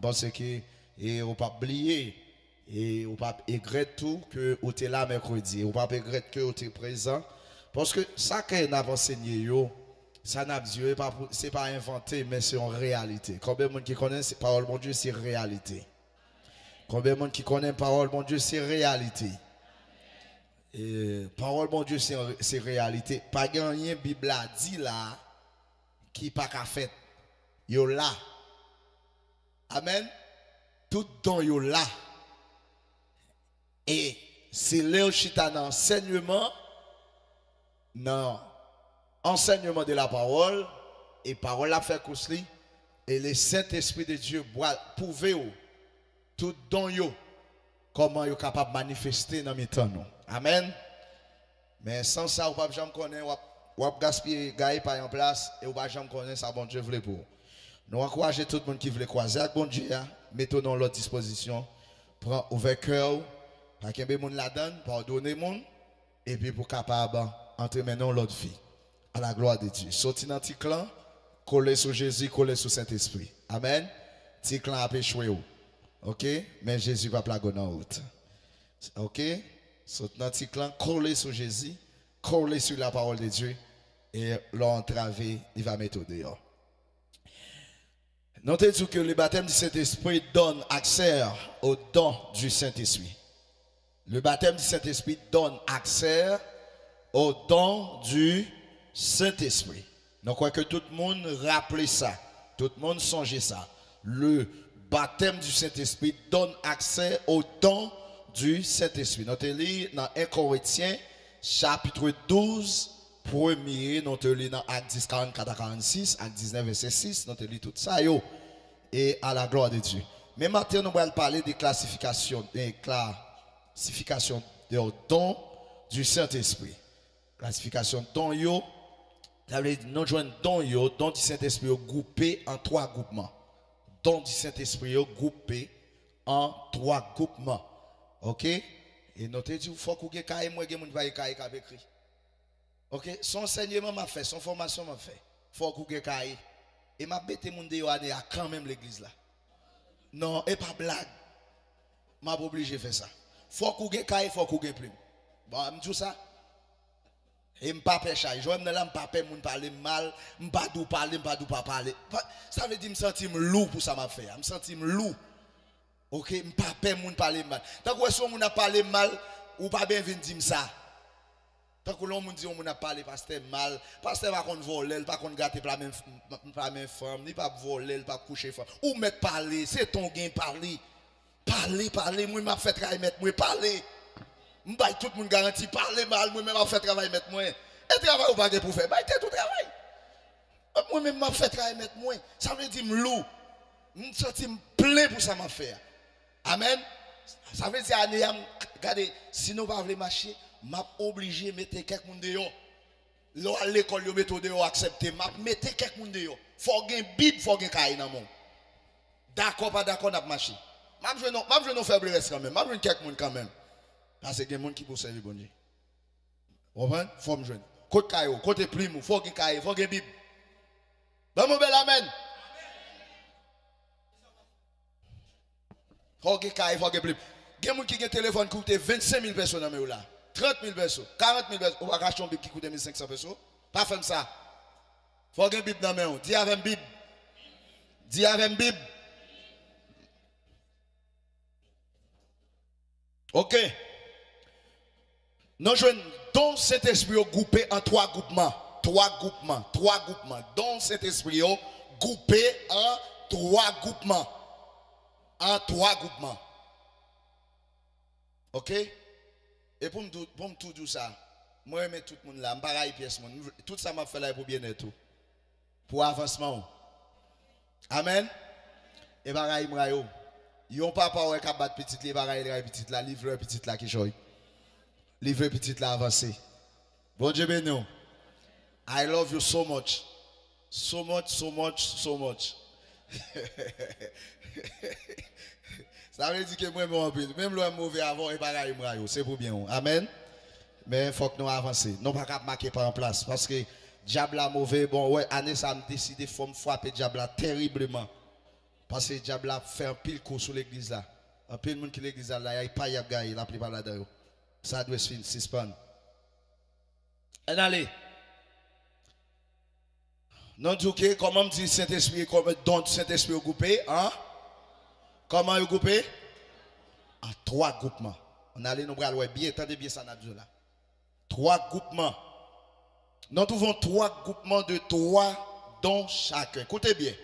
parce que et on pas oublier et on pas regretter tout que vous êtes là mercredi, on pas regretter que vous êtes présent parce que ça qu'on a enseigné yo, ça n'a dit c'est pas inventé mais c'est en réalité. Combien de monde qui connaît cette parole mon Dieu c'est réalité. Combien de monde qui connaît parole mon Dieu c'est réalité. Et parole mon Dieu c'est réalité. Pas gagner Bible a dit là qui pas qu'à fait. Yo là. Amen. Tout don yo là. Et c'est là chita dans enseignement non enseignement de la parole et parole la fait cousli et le Saint-Esprit de Dieu prouver tout don yo comment yo capable manifester dans mes temps nous. Amen. Mais sans ça ou pas jamais connaître ou gaspiller gaï pas en place et ou pas jamais connaître ça bon Dieu voulait pour. Nous encourageons tout le monde qui veut croiser avec bon Dieu, mettons dans leur disposition, prends ouvert cœur, pas qu'il y ait monde là-dedans, pardonner monde et puis pour capable entrer maintenant l'autre vie à la gloire de Dieu. Sorti dans petit clan, coller sur Jésus, coller sur Saint-Esprit. Amen. Petit clan a échoué. OK? Mais Jésus va plager dans route. OK? Sorti dans petit clan, coller sur Jésus, coller sur la parole de Dieu et l'entraver, il va mettre au dehors. Notez-vous que le baptême du Saint-Esprit donne accès au don du Saint-Esprit. Le baptême du Saint-Esprit donne accès au don du Saint-Esprit. Donc, quoi que tout le monde rappelle ça, tout le monde songe ça. Le baptême du Saint-Esprit donne accès au don du Saint-Esprit. Notez-le dans 1 Corinthiens, chapitre 12, premier, notez-le dans Acte 10, 44 à 46, Acte 19, verset 6, notez-le tout ça, yo, et à la gloire de Dieu. Mais maintenant, nous allons parler des classifications des dons du Saint-Esprit. Classification de dons, yo, ça veut dire nous joignons dons, yo, dons du Saint-Esprit groupés en 3 groupements. Dons du Saint-Esprit groupés en 3 groupements. OK? Et notez, il faut que vous ayez moi, vous avez écrit. OK? Son enseignement m'a fait, son formation m'a fait. Il faut que vous ayez. Et m'a bêté mon déo à quand même l'église là. Non, et pas blague. M'a obligé de faire ça. Faut que vous ayez, faut que vous ayez plus. Bon, je dis ça. Et je ne pas pécher. Je ne pas parler mal, je ne pas parler, je ne pas parler. Ça veut dire que je me sens lourd pour ça m'a fait. Je me sens lourd. OK, je ne pas parler mal. Tant que si on a parlé mal, ou pas bien venir dire ça. Tant que l'on dit on a parlé pasteur mal, pasteur va qu'on voler, pas qu'on gâter pas même femme, ni pas voler, pas coucher femme. Ou mettre parler, c'est ton gain parler. Parler, moi m'a fait travail mettre moi parler. M'baille tout le monde garantie parler mal, moi même m'a fait travail mettre moi. Et travail ou pas pour faire, baille tout travail. Moi même m'a fait travail mettre moi. Ça veut dire m'lou. Me sentir plein pour ça m'a fait. Amen. Ça veut dire regardez, si nous pas voulons marcher, m'a obligé de mettre quelqu'un dehors. Là à l'école yo mettre dehors accepter, m'a mettre quelqu'un dehors. Faut gain Bible, faut gain cahier dans mon. D'accord pas d'accord n'a marcher. M'a je non faiblesse quand même. M'a je quelqu'un quand même. Parce que il y a des gens qui peuvent servir bon Dieu. Vous comprenez? Faut me joindre. Côté caillou, côté primo, faut gain cahier, faut gain Bible. Bon mon bel amen. Faut gain cahier, faut gain Bible. Il y a des gens qui ont un téléphone qui coûte 25 000 personnes dans mes là. 30 000 personnes, 40 000 personnes. On va acheter un Bible qui coûte 1500 personnes. Pas faire ça. Faut gagner Bible dans main. Dis avec Bible. Dis avec Bible. OK. Nous jouons dans cet esprit groupé en 3 groupements. 3 groupements. 3 groupements. Dans cet esprit groupé en 3 groupements. En 3 groupements. OK? Et pour me tout dire ça, moi je mets tout le monde là, je ne pièce tout ça m'a fait là pour bien être pour avancement. Amen. Et pareil moi yo. Yon papa ouais ka battre petite li pareil petite là, livre petite là qui joy. Livre petite là avancé. Bon Dieu béni. I love you so much. So much, so much, so much. Ça veut dire que moi, même le mauvais avant, et pareil, c'est pour bien. Amen. Mais il faut que nous avancions. Nous ne pouvons pas marquer par en place. Parce que diable a mauvais, bon, ouais, année ça me décide de frapper diable terriblement. Parce que le diable a fait un pile coup sur l'église là. Un pile de monde qui l'église là, il n'y a pas de gagné, la plupart là-dedans. Ça doit se suspendre. Allez. Non, ok, comment dit Saint-Esprit, comment don Saint-Esprit groupé, hein? Comment est groupé? En 3 groupements. On allait nous voir bien, attendez bien ça, là. 3 groupements. Nous trouvons 3 groupements de 3 dons chacun. Écoutez bien.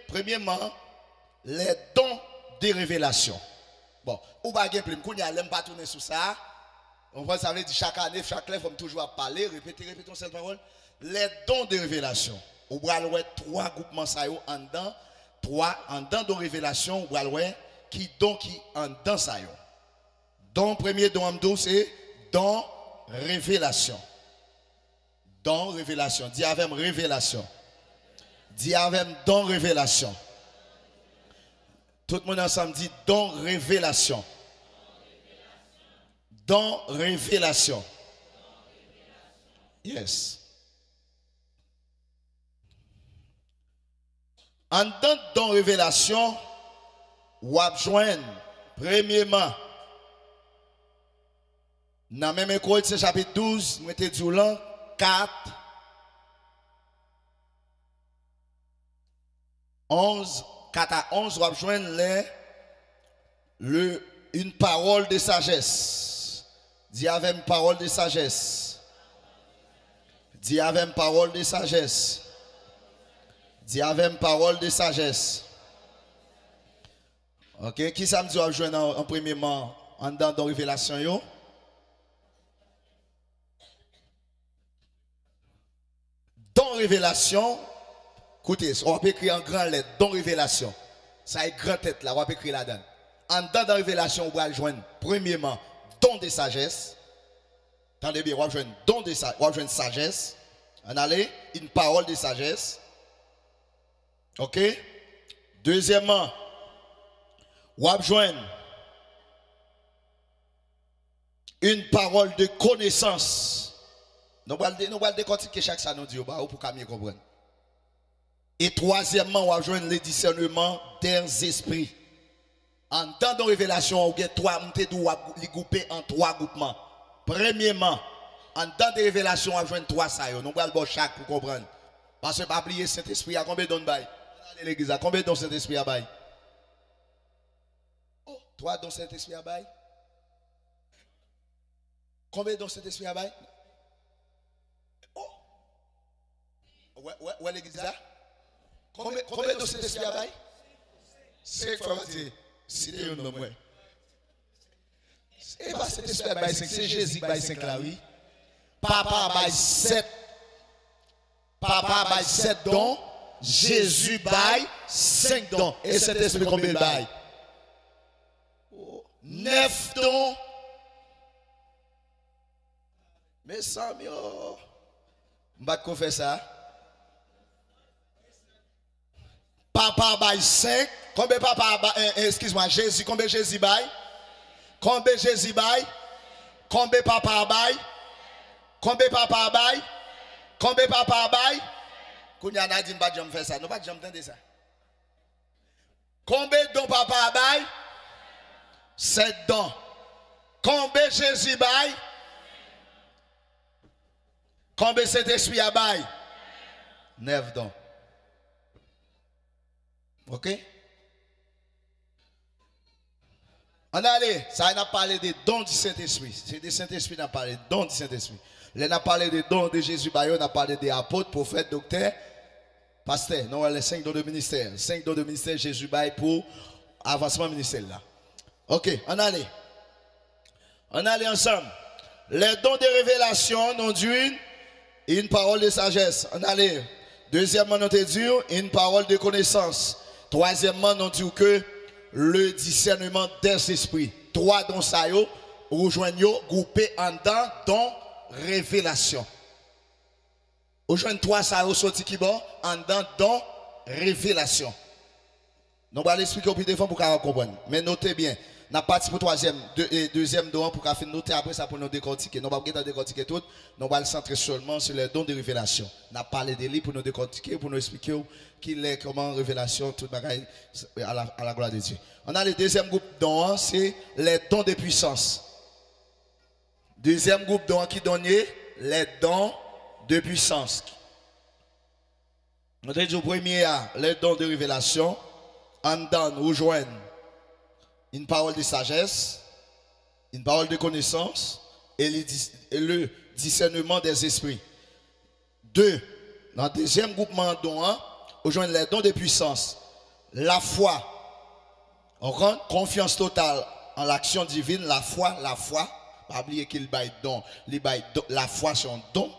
Premièrement, les dons de révélation. Bon, ou pas de plus, on n'aime pas tourner sur ça. On va ça veut dire chaque année, chaque année, il faut toujours parler, répétons cette parole. Les dons de révélation. On va voir 3 groupements ça en dedans, 3 en dedans de révélation, on va voir qui don qui en dedans ça yo. Don premier don amdo c'est don révélation. Don révélation. Dis avec révélation. Dis avec don révélation. Tout le monde ensemble dit don révélation. Don révélation. Yes. En tant que don révélation, ou joindre premièrement dans le même Corinthiens chapitre 12, nous mettez du lan 4, 11, 4 à 11, vous joindre une parole de sagesse. Dis avec une parole de sagesse. Dis avec une parole de sagesse. Dis avec une parole de sagesse. Ok, qui ça me dit à joindre en premièrement en dedans de révélation yo? Don révélation, écoutez, on va écrire en grand lettre, don révélation. Ça est grand tête là, on va écrire là-dedans. En dedans de révélation, on va joindre premièrement don de sagesse. Attendez bien, on va joindre don de sagesse, on va joindre sagesse. On allait une parole de sagesse. OK? Deuxièmement, on va joindre une parole de connaissance. Nous allons décortiquer chaque ça nous dit pour qu'on mieux comprendre. Et troisièmement, on va joindre le discernement des esprits. En temps de révélation, on va grouper en 3 groupements. Premièrement, en temps de révélation, on va joindre 3 ça. Nous allons chaque pour comprendre. Parce que pas oublier Saint-Esprit à combien de dons bail? L'église à combien de dons Saint-Esprit à bail? Oh, 3 dons Saint-Esprit à bail? Combien de dons Saint-Esprit à bail? Ouais, l'église là? Combien de Saint-Esprit à bail? 5 fois, c'est un nom, ouais. Et pas Saint-Esprit à bail 5, c'est Jésus qui bail 5 là, oui. Papa bail 7. Papa bail 7 dons. Jésus bail 5 dons. Et Saint-Esprit combien il bail? 9 dons. Mais ça, je ne vais pas faire ça. Papa bail 5. Combien papa bail? Excuse-moi, Jésus, combien Jésus bail? Combien Jésus bail? Combien papa bail? Combien papa bail? Combien papa bail? Kounya n'a dit pas de faire ça. Nous pas de entendre ça. Combien dons papa bail? 7 dons. Combien Jésus bail? Combien Saint-Esprit a bail? 9 dons. Ok? On allait, ça n'a parlé des dons du Saint-Esprit. C'est des Saint-Esprit qui a parlé des dons du Saint-Esprit. On a parlé des dons de Jésus, on a parlé des apôtres, prophètes, docteurs, pasteurs. Non, les 5 dons de ministère. 5 dons de ministère, Jésus bail pour avancement ministère là. Ok, on allait. On allait ensemble. Les dons de révélation, non d'une, une parole de sagesse. On allait. Deuxièmement, nous te dit une parole de connaissance. Troisièmement, nous dit que le discernement des esprits. 3 dons ça yo, rejoignons groupés en dedans dons révélation. Rejoignons 3 ça yo sorti qui bon en dedans dons révélation. Nous allons l'expliquer au plus de fois pour qu'on comprenne. Mais notez bien, n'a parti pour deuxième don pour faire noter après ça pour nous décortiquer. Nous ne pas décortiquer tout, nous allons centrer seulement sur les dons de révélation. N'a parlé de lui pour nous décortiquer, pour nous expliquer qu'il est comment révélation tout bagaille à la gloire de Dieu. On a le deuxième groupe de dons, c'est les dons de puissance. Deuxième groupe de dons qui donne les dons de puissance. On a dit au premier les dons de révélation. En dedans, nous rejoignons une parole de sagesse, une parole de connaissance et le discernement des esprits. Deux, dans le deuxième groupement de dons, nous rejoignons les dons de puissance, la foi, confiance totale en l'action divine, la foi, pas oublier qu'il baille don, la foi c'est un don,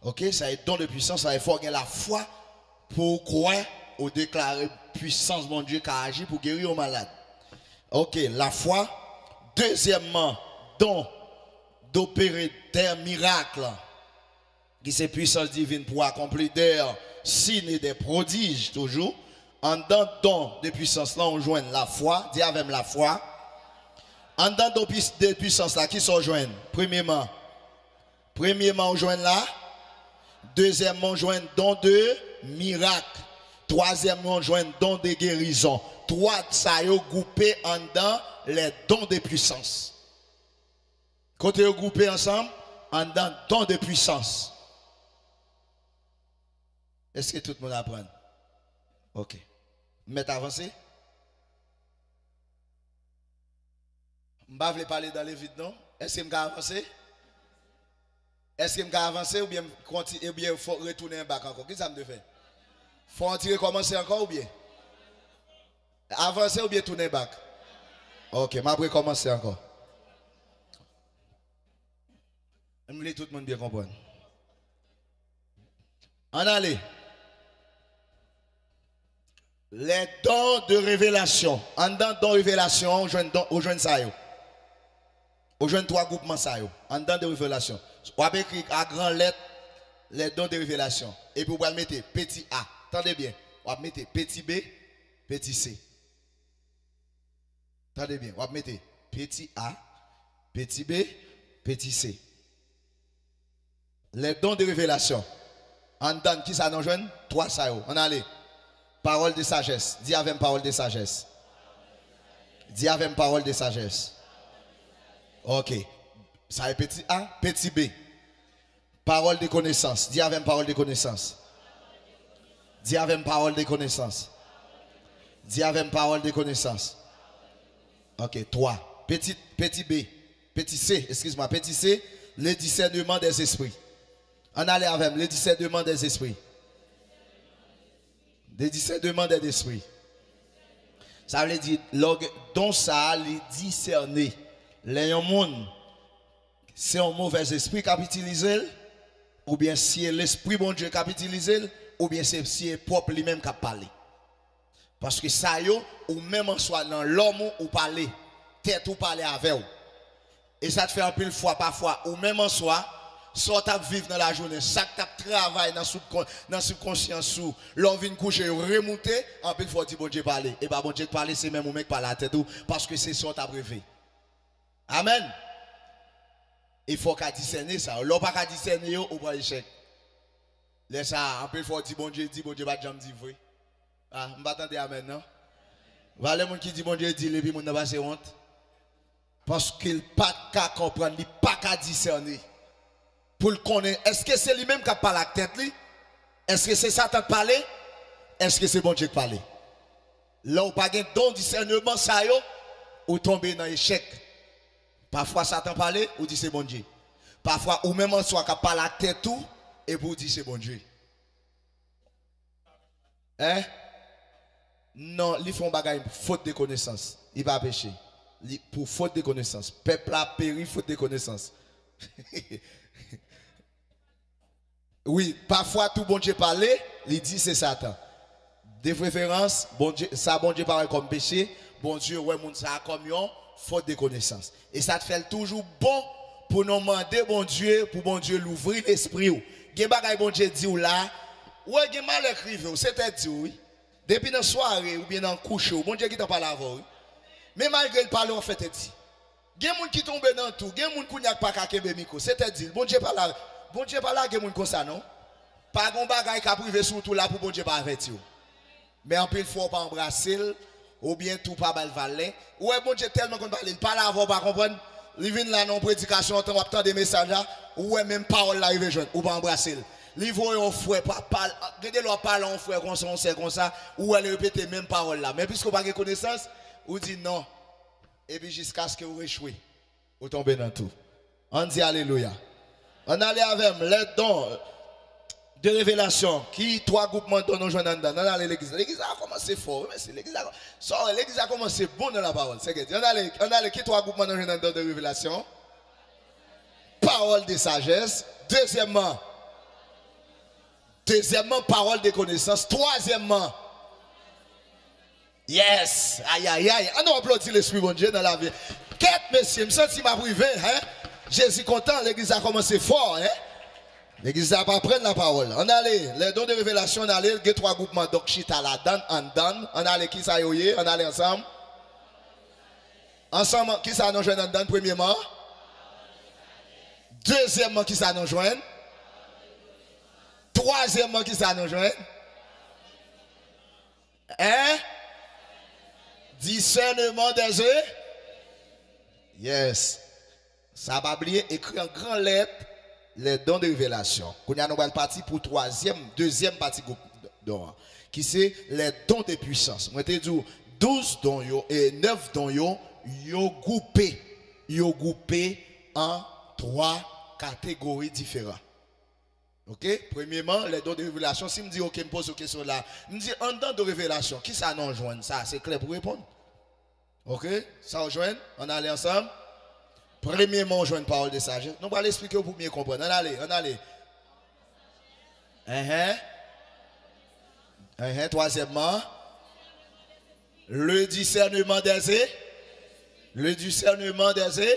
ok, ça est don de puissance, ça est fort, la foi pour croire ou déclarer puissance mon Dieu qui a agi pour guérir aux malades. Ok, la foi. Deuxièmement, don d'opérer des miracles, qui c'est puissance divine pour accomplir des signes et des prodiges toujours. En dedans don de puissance là, on joint la foi, dis avec la foi. En dedans de puissance là, qui sont joints? Premièrement, on joint là. Deuxièmement, on joint don de miracle. Troisièmement, on joint don de guérison. Trois, ça y est groupé en dedans les dons de puissance. Quand vous groupé ensemble, en dedans dons de puissance. Est-ce que tout le monde apprend? Ok. Mettez avancé. Je ne vais pas parler dans les vides, non? Est-ce que je vais avancer? Est-ce que je vais avancer ou bien il faut retourner un bac encore? Qu'est-ce que ça me fait? Faut en tirer commencer encore ou bien? Avancer ou bien tourner back? Ok, je vais commencer encore. Je voulais tout le monde bien comprendre. En allez. Les dons de révélation. En dedans de révélation, on joint ça. On joint trois groupements ça. En dedans de révélation. On va écrire à grande lettre les dons de révélation. Et puis on va mettre petit A. Attendez bien. On va mettre petit B, petit C. Attendez bien. On va mettre petit A, petit B, petit C. Les dons de révélation. En dedans, qui ça nous joint? Trois ça. On allez. Parole de sagesse. Dis avec parole de sagesse. Dis avec parole de sagesse. Ok. Ça est petit A, petit B. Parole de connaissance. Dis avec parole de connaissance. Dis avec parole de connaissance. Dis avec parole de connaissance. Ok, 3. Petit B. Petit C, excuse-moi. Petit C, le discernement des esprits. On allait avec le discernement des esprits. Le discernement des esprits. Ça veut dire, donc ça, les discerner. Les gens, c'est un mauvais esprit qui a utilisé, ou bien si l'esprit bon Dieu qui a utilisé, ou bien c'est si propre lui-même qui a parlé. Parce que ça yo, ou même en soit dans l'homme ou parler, tête ou parler avec vous. Et ça te fait un peu de fois parfois, ou même en soi, soit tu vivre dans la journée, ça tu travailles dans subconscience ou l'on vient coucher, remonter, en peu de fois dire bon Dieu parler. Et bien bon Dieu parler, c'est même au mec par la tête ou parce que c'est ça tu as rêvé. Amen. Il faut qu'à discerner ça. L'on pas qu'à discerner ou pas échec. Laisse ça, en peu de fois dire bon Dieu pas jamais dire vrai. Ah, je m'attendais à maintenant. Voilà les gens qui disent bon Dieu dit, et puis mon n'a pas honte. Parce qu'il pas qu'à comprendre, il pas qu'à discerner. Pour le connaître, est-ce que c'est lui-même qui a parlé à la tête? Est-ce que c'est Satan qui parle? Est-ce que c'est bon Dieu qui parle? Là, où pas de don discernement, ça y est, ou tomber dans l'échec. Parfois, Satan parle, ou dit c'est bon Dieu. Parfois, ou même en soi, qui a parlé à la tête tout, et vous dit c'est bon Dieu. Hein? Non, ils font bagaille faute de connaissance. Il va pécher. Pour faute de connaissance. Peuple a péri faute de connaissance. Oui, parfois tout bon Dieu parle, il dit c'est Satan. De préférence, bon Dieu, ça bon Dieu parle comme péché, bon Dieu ouais moun ça comme yon, faute de connaissance. Et ça te fait toujours bon pour nous demander bon Dieu, pour bon Dieu l'ouvrir l'esprit ou. Gen bagay bon Dieu dit ou là, ouais gen mal écrivé, c'était dit oui. Depuis dans soirée ou bien dans couche, bon Dieu qui t'a parlé avant. Mais malgré le parler, on fait dit. Il y a des gens qui tombent dans tout, il y a des gens qui n'ont pas qu'à micro. C'est dit, bon Dieu pas là, il y a des gens comme ça, non? Pas de bagage qui a privé surtout là pour bon Dieu pas avertir. Mais en plus, il faut pas embrasser, ou bien tout pas mal valer. Ouais, bon Dieu tellement qu'on parle, pas là, on pas comprendre. Il vient là, non prédication, on attend des messages là, ou même parole là, il veut jeune, ou pas embrasser. Il voit un frère, regardez-le parler en frère comme ça, on sait comme ça, ou elle répète même parole là. Mais puisqu'on n'a pas de connaissance, on dit non. Et puis jusqu'à ce que vous échouez, vous tombez dans tout. On dit Alléluia. On allait avec les dons de révélation qui trois groupements donnent nos jeunes dans l'église. L'église a commencé fort, mais l'église a commencé bon dans la parole. C'est que on allait qui trois groupements donnent nos dons de révélation. Parole de sagesse. Deuxièmement, parole de connaissance. Troisièmement, yes, aïe aïe aïe. On applaudit l'Esprit bon Dieu dans la vie. Quatre messieurs, je me sens ma privé, hein? Jésus content, l'église a commencé fort, hein? L'église n'a pas prendre la parole. On allait, les dons de révélation, on allait, il y a trois groupements, donc chita la dan, on allait qui ça y est, on allait ensemble. Ensemble, qui ça nous joint en dan, premièrement? Deuxièmement, qui ça nous joint? Troisièmement, qui ça nous joint? Hein? Discernement des yeux? Yes. Ça va oublier, écrit en grande lettre les dons de révélation. Qu'on a une partie pour deuxième partie qui c'est les dons de puissance. Moi, je dis 12 dons et 9 dons yo groupés en 3 catégories différentes. OK? Premièrement, les dons de révélation. Si je me dis, OK, je me pose une question là, je me dis, un don de révélation, qui ça nous rejoint? Ça, c'est clair pour répondre. OK? Ça rejoint? On allait ensemble? Premièrement, on joue une parole de sagesse. Nous allons l'expliquer pour mieux comprendre. On allait. Troisièmement, le discernement des yeux. Le discernement des yeux.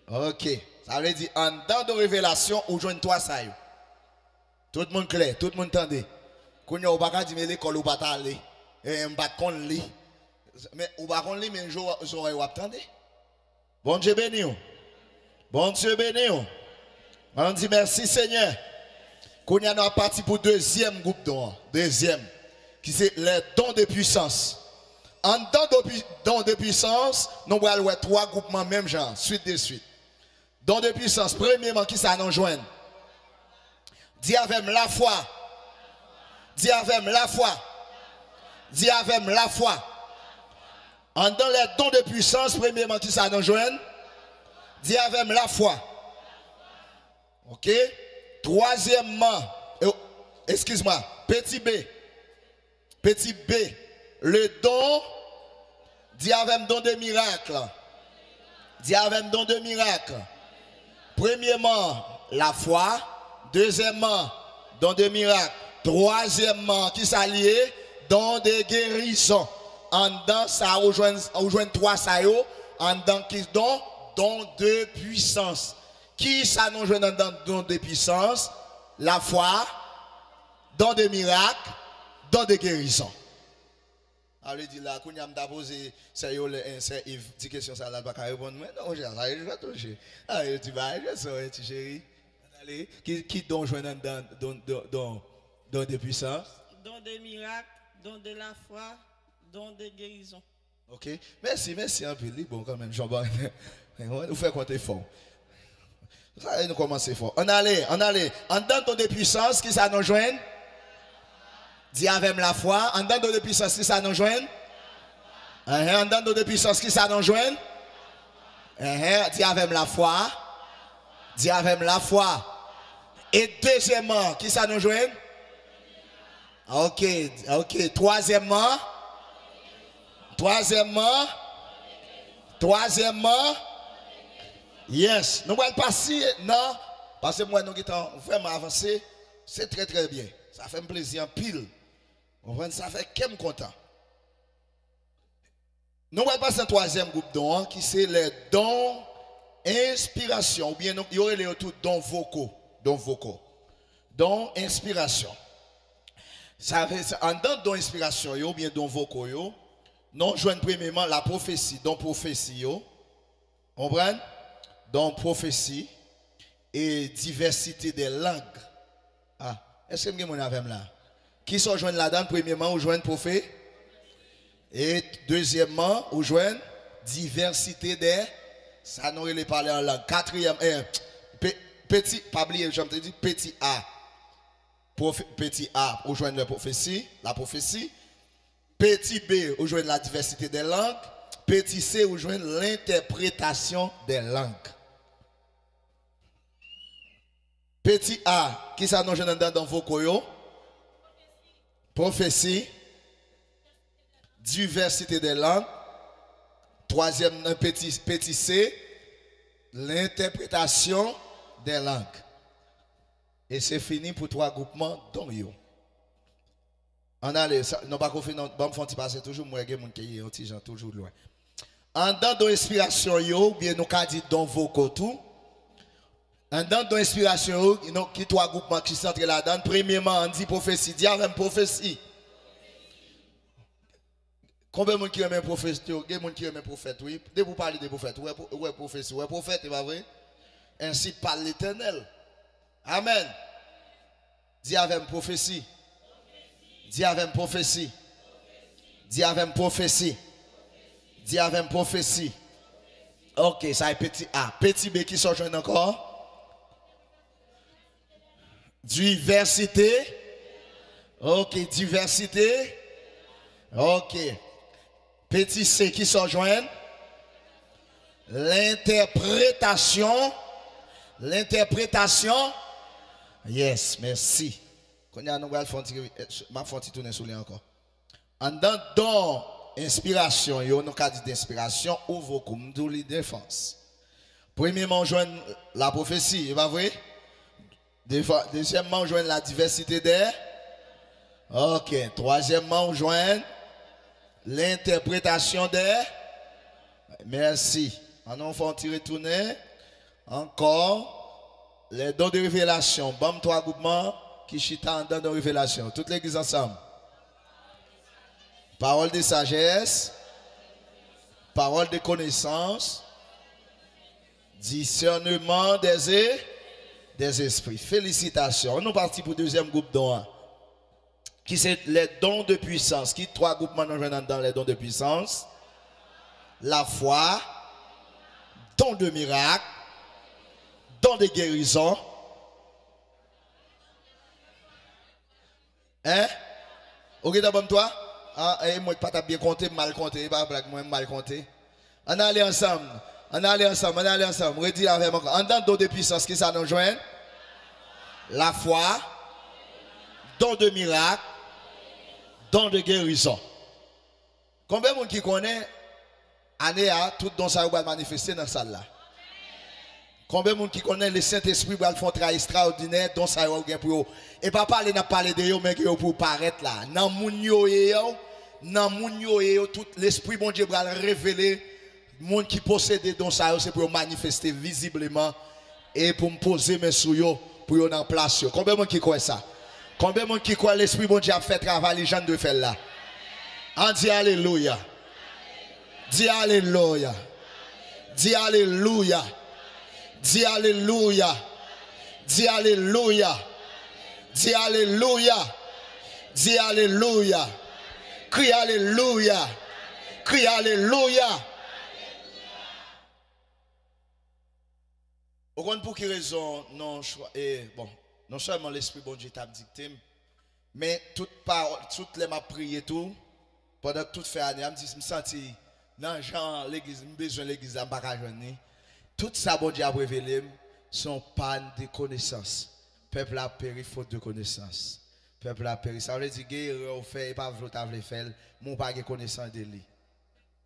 OK. Ça veut dire, en dans de révélation, on joue trois ça. Tout le monde clair, tout le monde entendait. Quand on va pas dire l'école ou pas aller, et on va pas lire. Mais on va pas lire, mais un jour, vous attendez. Bon Dieu béni. Bon Dieu béni. On dit merci Seigneur. Qu'on y a une partie pour deuxième groupe d'hommes. Deuxième. Qui c'est les dons de puissance. En dons de puissance, nous allons voir trois groupements même genre, suite de suite. Dons de puissance, premièrement, qui ça nous joint? Dis avec la foi. Dis avec la foi. Dis avec la foi. En dans les dons de puissance, premièrement, qui ça nous joint? Dis avec la foi. OK? Troisièmement, excuse-moi, petit B. Petit B. Le don, dis avec don de miracle. Dis avec don de miracle. Premièrement, la foi. Deuxièmement, don de miracle. Troisièmement, qui s'allie? Don de guérison. En dans ça rejoint trois ça yo, en dans qui don de puissance. Qui ça nous joint dans don de puissance? La foi, don de miracle, don de guérison. Alors il dit là, quand il m'a posé c'est Yves, dit question ça là pas répondre mais non, je vais toucher. Ah il dit bah je sais tu chérie. Allez, qui don joint dans don de puissance? Don de miracle, don de la foi, don de guérison. OK. Merci un peu. Bon, quand même, Jean-Baptiste. Vous faites compter fort. Ça, nous commencer fort. On allait. En dans ton de puissance, qui ça nous joint? Dis avec la foi. En dans ton de puissance, qui ça nous joint? En dans ton de puissance, qui ça nous joint? Dis avec la foi. Dis avec la foi. Et deuxièmement, qui ça nous joint? OK. Troisièmement, yes. Nous allons passer, non, parce que moi, nous sommes vraiment avancés, c'est très très bien. Ça fait un plaisir, pile. Ça fait qu'un content. Nous allons passer un troisième groupe de dons, qui c'est les dons inspiration, ou bien il y aurait les autres dons vocaux. Dons inspiration. Ça fait, en don d'inspiration, ou bien don vocaux, Non, joindre premièrement la prophétie, donc prophétie, yo. Comprenez? Donc prophétie et diversité des langues. Ah, est-ce que vous avez là? Qui sont joindre là-dedans? Premièrement, ou joindre prophète. Et deuxièmement, ou joindre diversité des. Ça nous les parler en langue. Quatrième, petit, pas oublier, je te dis petit A. Petit A, ou joindre la prophétie. Petit B, ou joindre la diversité des langues. Petit C, ou joindre l'interprétation des langues. Petit A, qui ça nous joindre dans vos koyo? Prophétie, diversité des langues. Troisième, petit C, l'interprétation des langues. Et c'est fini pour trois groupements dont yo. On a les, non pas qu'on fait, non, bon, faut passer toujours, moi, il y a des gens qui ont des gens toujours loin. En dans d'inspiration yo, bien nous qu'a dit dans vos tout. En dans d'inspiration yo, qui trois groupements qui sont là-dedans. Premièrement, on dit prophétie, dit avec prophétie. Combien de gens qui aiment un prophète? Il y a des gens qui aiment un prophète, oui. Dès vous parlez des prophètes, ouais, prophétie, ouais, prophète, c'est pas vrai? Ainsi parle l'Éternel. Amen. Dis avec prophétie. Dis avec prophétie. Dis avec prophétie. Dis avec prophétie. Ok, ça est petit A. Petit B qui sont jeunes encore. Diversité. Ok, diversité. Ok. Petit C qui sont joints. L'interprétation. L'interprétation. Yes, merci. Quand nous allons faire tourner sur lui encore. En dans inspiration, nous avons dit d'inspiration, ouvre comme d'où les défense. Premièrement, joindre la prophétie, c'est pas vrai? Deuxièmement, joindre la diversité des. Ok. Troisièmement, joindre l'interprétation des. Merci. On a fait retourner. Encore. Les dons de révélation. Bon, trois groupements qui chita en dons de révélation. Toute l'église ensemble. Parole de sagesse. Parole de connaissance. Discernement des esprits. Félicitations. Nous partons pour le deuxième groupe dons. Qui c'est les dons de puissance. Qui trois groupements nous joignent dans les dons de puissance? La foi, dons de miracle, dons de guérison. Hein? Ok, d'abord toi? Ah, moi, pas bien compté, mal compté, pas blague, moi, mal compté. On allait ensemble. On allait ensemble, on allait ensemble. Redis avec moi. En dans dons de puissance, qui ça nous joint? La foi, dons de miracle, dons de guérison. Combien de monde qui connaît année à tout don ça va manifester dans cette salle là? Combien de monde qui connaît le Saint-Esprit va faire un travail extraordinaire dans ça va pour et pas parler n'a parler de yo mais que pour paraître là. Dans moun yo tout l'esprit bon Dieu va révéler monde qui possède don ça c'est pour manifester visiblement et pour me poser mes sous yo pour yo dans place yo. Combien de monde qui croit ça? Combien de monde qui croit l'esprit bon Dieu a fait travail les gens de faire là? On dit alléluia. Dis alléluia. Dis alléluia. Dis alléluia. Dis alléluia. Dis alléluia. Dis alléluia. Crie alléluia. Crie alléluia. Au compte pour quelle raison non non seulement l'esprit bon Dieu t'a dicté mais toutes les m'a prié tout pendant toute fin année je me senti dans genre l'église besoin l'église là pas joindre tout ça bon Dieu a révélé sont panne de connaissance peuple a péri faute de connaissance peuple a péri ça veut dire guerre au fait pas vouloir faire mon pas de connaissance de lui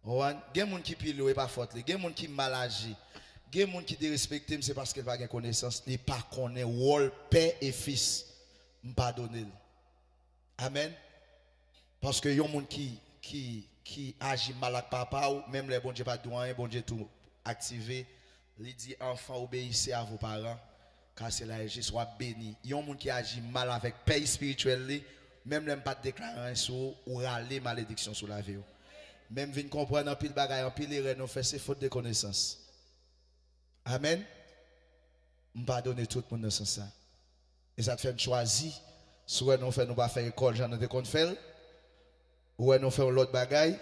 il y a des gens qui pile et pas faute il y a des gens qui mal agi il y a des gens qui dérespectent c'est parce qu'il pas de connaissance il pas connaît rôle père et fils pas donner amen parce que il y a des gens qui agit mal avec papa ou même les bon Dieu pas douan bon Dieu tout activé il dit enfant obéissez à vos parents car c'est là que soit béni il y a des gens qui agit mal avec père spirituel même pas déclarer sur ou râler malédiction sur la vie Même vinn comprendre en pile bagaille, en pile erreur, nous fait c'est faute de connaissance. Amen. On pas donner tout le monde dans ce sens. Et ça te fait choisir. Soit nous fait nous pas faire école, j'en ai qu'on fait. Ou nous fait l'autre bagaille.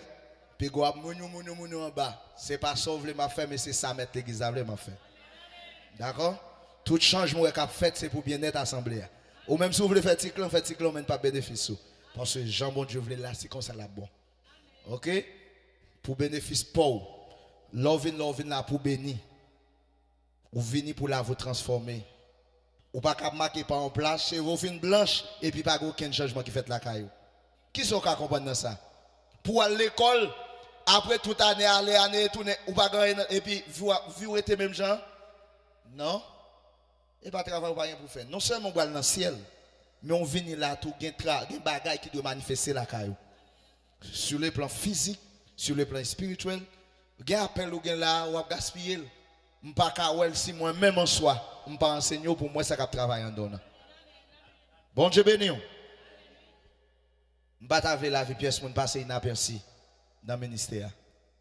Puis go mounou en bas. C'est pas ça que m'a fait, mais c'est ça mettre l'église m'a fait. D'accord? Tout changement qu'a fait, c'est pour bien-être assemblée. Ou même si vous voulez faire cyclone, mais pas bénéfice. Parce que Jean bon Dieu voulait là, c'est comme ça là bon. OK? Pour bénéfice pour. Loving là pour bénir. Ou venir pour là vous transformer. Ou pas qu'à marquer pas en place, c'est vos fines blanches et puis pas aucun changement qui fait la caillou. Qui sont qu'à comprendre dans ça? Pour aller à l'école, après toute année, tourner, ou pas gagner, et puis vous êtes même gens? Non? Et pas travailler ou pas rien pour faire. Non seulement on va dans le ciel, mais on vient là, tout gain bagaille qui doit manifester la caillou. Sur le plan physique, sur le plan spirituel, gain appel ou gain là, ou à gaspiller. Je ne pas si moi-même en soi, je ne pas enseigner pour moi, ça va travailler en donnant. Bon Dieu béni. Je ne pas la vie pièce moun passer inaperçu dans le ministère.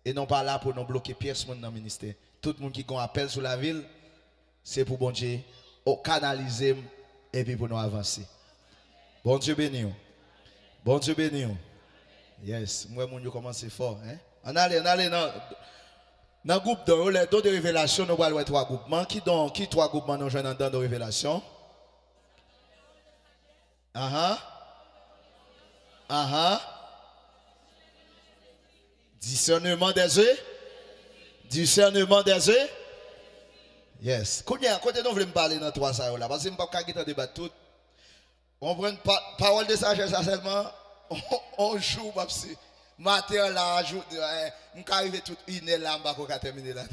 Et non pas là pour nous bloquer pièce moun dans le ministère. Tout le monde qui a un appel sur la ville, c'est pour bon Dieu canaliser et puis pour nous avancer. Bon Dieu béni. Bon Dieu béni. Yes, moi mon Dieu commence fort. Hein? On allez non. Dans le groupe les dons de révélation, nous allons trois groupements. Qui trois groupements nous joignent dans de révélation? Discernement des yeux. Discernement des yeux. Yes. Côté nous voulons me parler dans trois ça là. Parce que je ne peux pas débattre tout. On prend parole de sagesse seulement. On joue, papsi. Matin là, je vais arriver toute une heure là, je vais terminer là.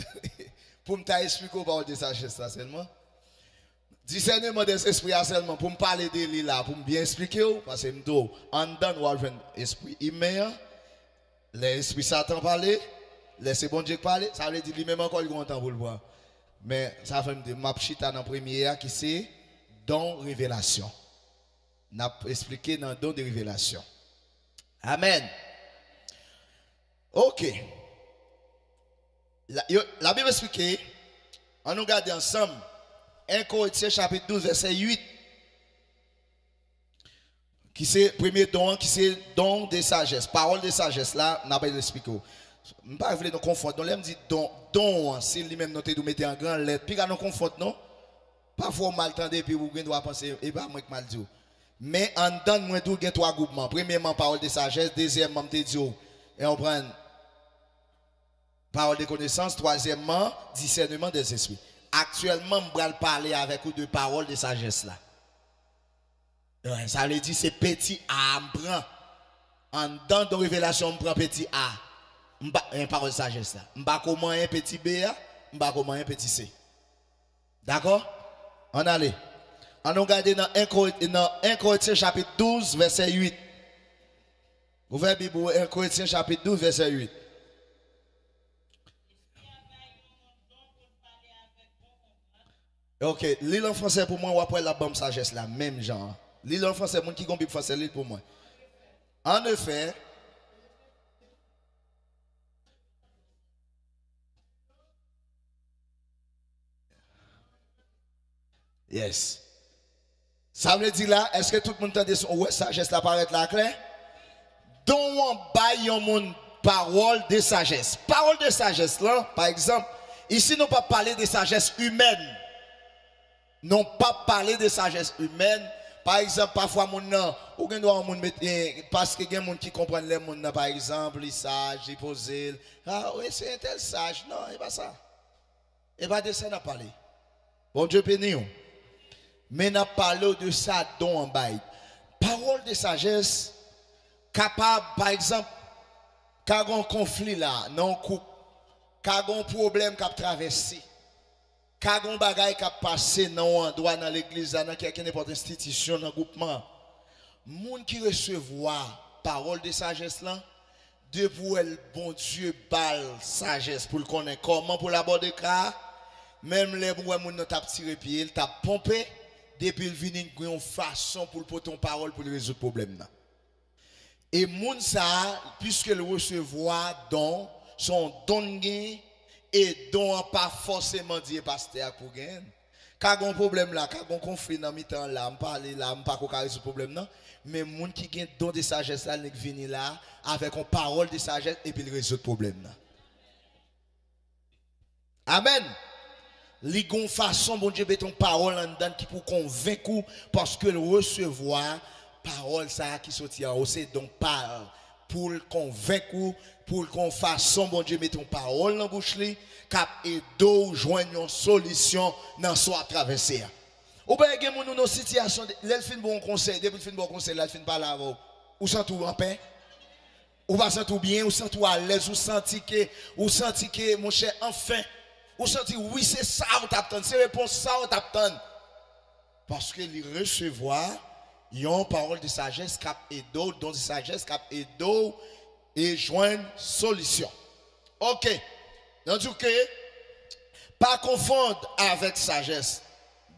Pour me expliquer parole de sagesse là seulement. Discernement des esprits seulement. Pour me parler de lui là, pour me bien expliquer. Parce que je dis, en dedans, nous avons un esprit humain. L'esprit Satan parler. Laissez bon Dieu parler. Ça veut dire lui-même encore, il a temps pour le voir. Mais ça fait me dire, ma chita dans la première qui c'est don révélation. N'a expliqué dans don de révélation. Amen. Ok. La Bible explique, on nous regarde ensemble, 1 Corinthiens chapitre 12, verset 8. Qui c'est premier don, qui c'est don de sagesse. Parole de sagesse, là, on n'a pas expliqué. Je ne vais pas nous confondre. On dit don, c'est lui-même noté de mettre en grande lettre. Puis quand nous confondons, non? Parfois, on mal entendre, puis vous doit penser, et pas moi qui mal dit. Mais en dedans, moi, il y a trois groupements. Premièrement, parole de sagesse. Deuxièmement, je dis, et on prend parole de connaissance. Troisièmement, discernement des esprits. Actuellement, je vais parler avec vous de parole de sagesse là. Ça veut dire c'est petit A, je prends. En dedans de révélation, je prends petit A. Je parole de sagesse là. Je ne sais pas comment un petit B, je ne sais pas comment un petit C. D'accord? On allait. On nous regarde dans 1 Corinthiens chapitre 12, verset 8. Ouvrez la Bible, 1 Corinthiens chapitre 12, verset 8. Ok, l'île en français pour moi, ou après la bonne sagesse, la même genre. L'île en français, mon qui a Bible français, l'île pour moi. En effet, yes. Ça veut dire là, est-ce que tout le monde entend son sagesse là paraît là clair? Donc on baille une parole de sagesse. Parole de sagesse là, par exemple, ici nous pas parler de sagesse humaine. Non pas parler de sagesse humaine. Par exemple, parfois mon nom, ou gen doit moun mettre parce que gen moun qui comprennent les moun par exemple, il sage, il pose, ah oui, c'est un tel sage. Non, il pas ça. Il pas de ça n'a parler. Bon Dieu béni. Mais n'a parlé de ça don en bail. Parole de sagesse capable par exemple quand un conflit là, non coupe, quand un problème qu'a traversé. Quand on bagaille qui a passé dans endroit dans l'église, dans n'importe institution, dans groupement, moun qui recevoir parole de sagesse là, de pour elle bon Dieu balle sagesse pour le connaître comment pour l'aborder car même les moun n'a t'a tiré pied, il t'a pompé depuis il vient une façon pour le porter parole pour résoudre le problème là. Et moun ça, puisque le recevoir don, son don gain, et don pas forcément dire pasteur pour gain. Quand on problème là, quand on conflit dans mi-temps là, on parle là, on pas qu'on ce problème là, mais moun qui gain don de sagesse là, il vient là avec une parole de sagesse et puis il résout le problème là. Amen. Li gon façon bon Dieu met ton parole en dedans qui pour convaincre parce que le recevoir parole ça qui sorti en haut c'est donc pas pour le convaincre pour qu'on façon bon Dieu met ton parole dans bouche li cap et do joindre une solution dans soit traverser. Ou ben gen moun nou situation l'el fin bon conseil depuis fin bon conseil l'el fin pas là ou sent tout en paix ou pas sent tout bien ou sent tout à l'aise ou senti que mon cher enfin ou senti oui c'est ça ou t'attend c'est réponse ça ou t'attend parce que les recevoir ils ont parole de sagesse cap et d'eau don de sagesse cap et d'eau et joindre solution. OK. Donc que pas confondre avec sagesse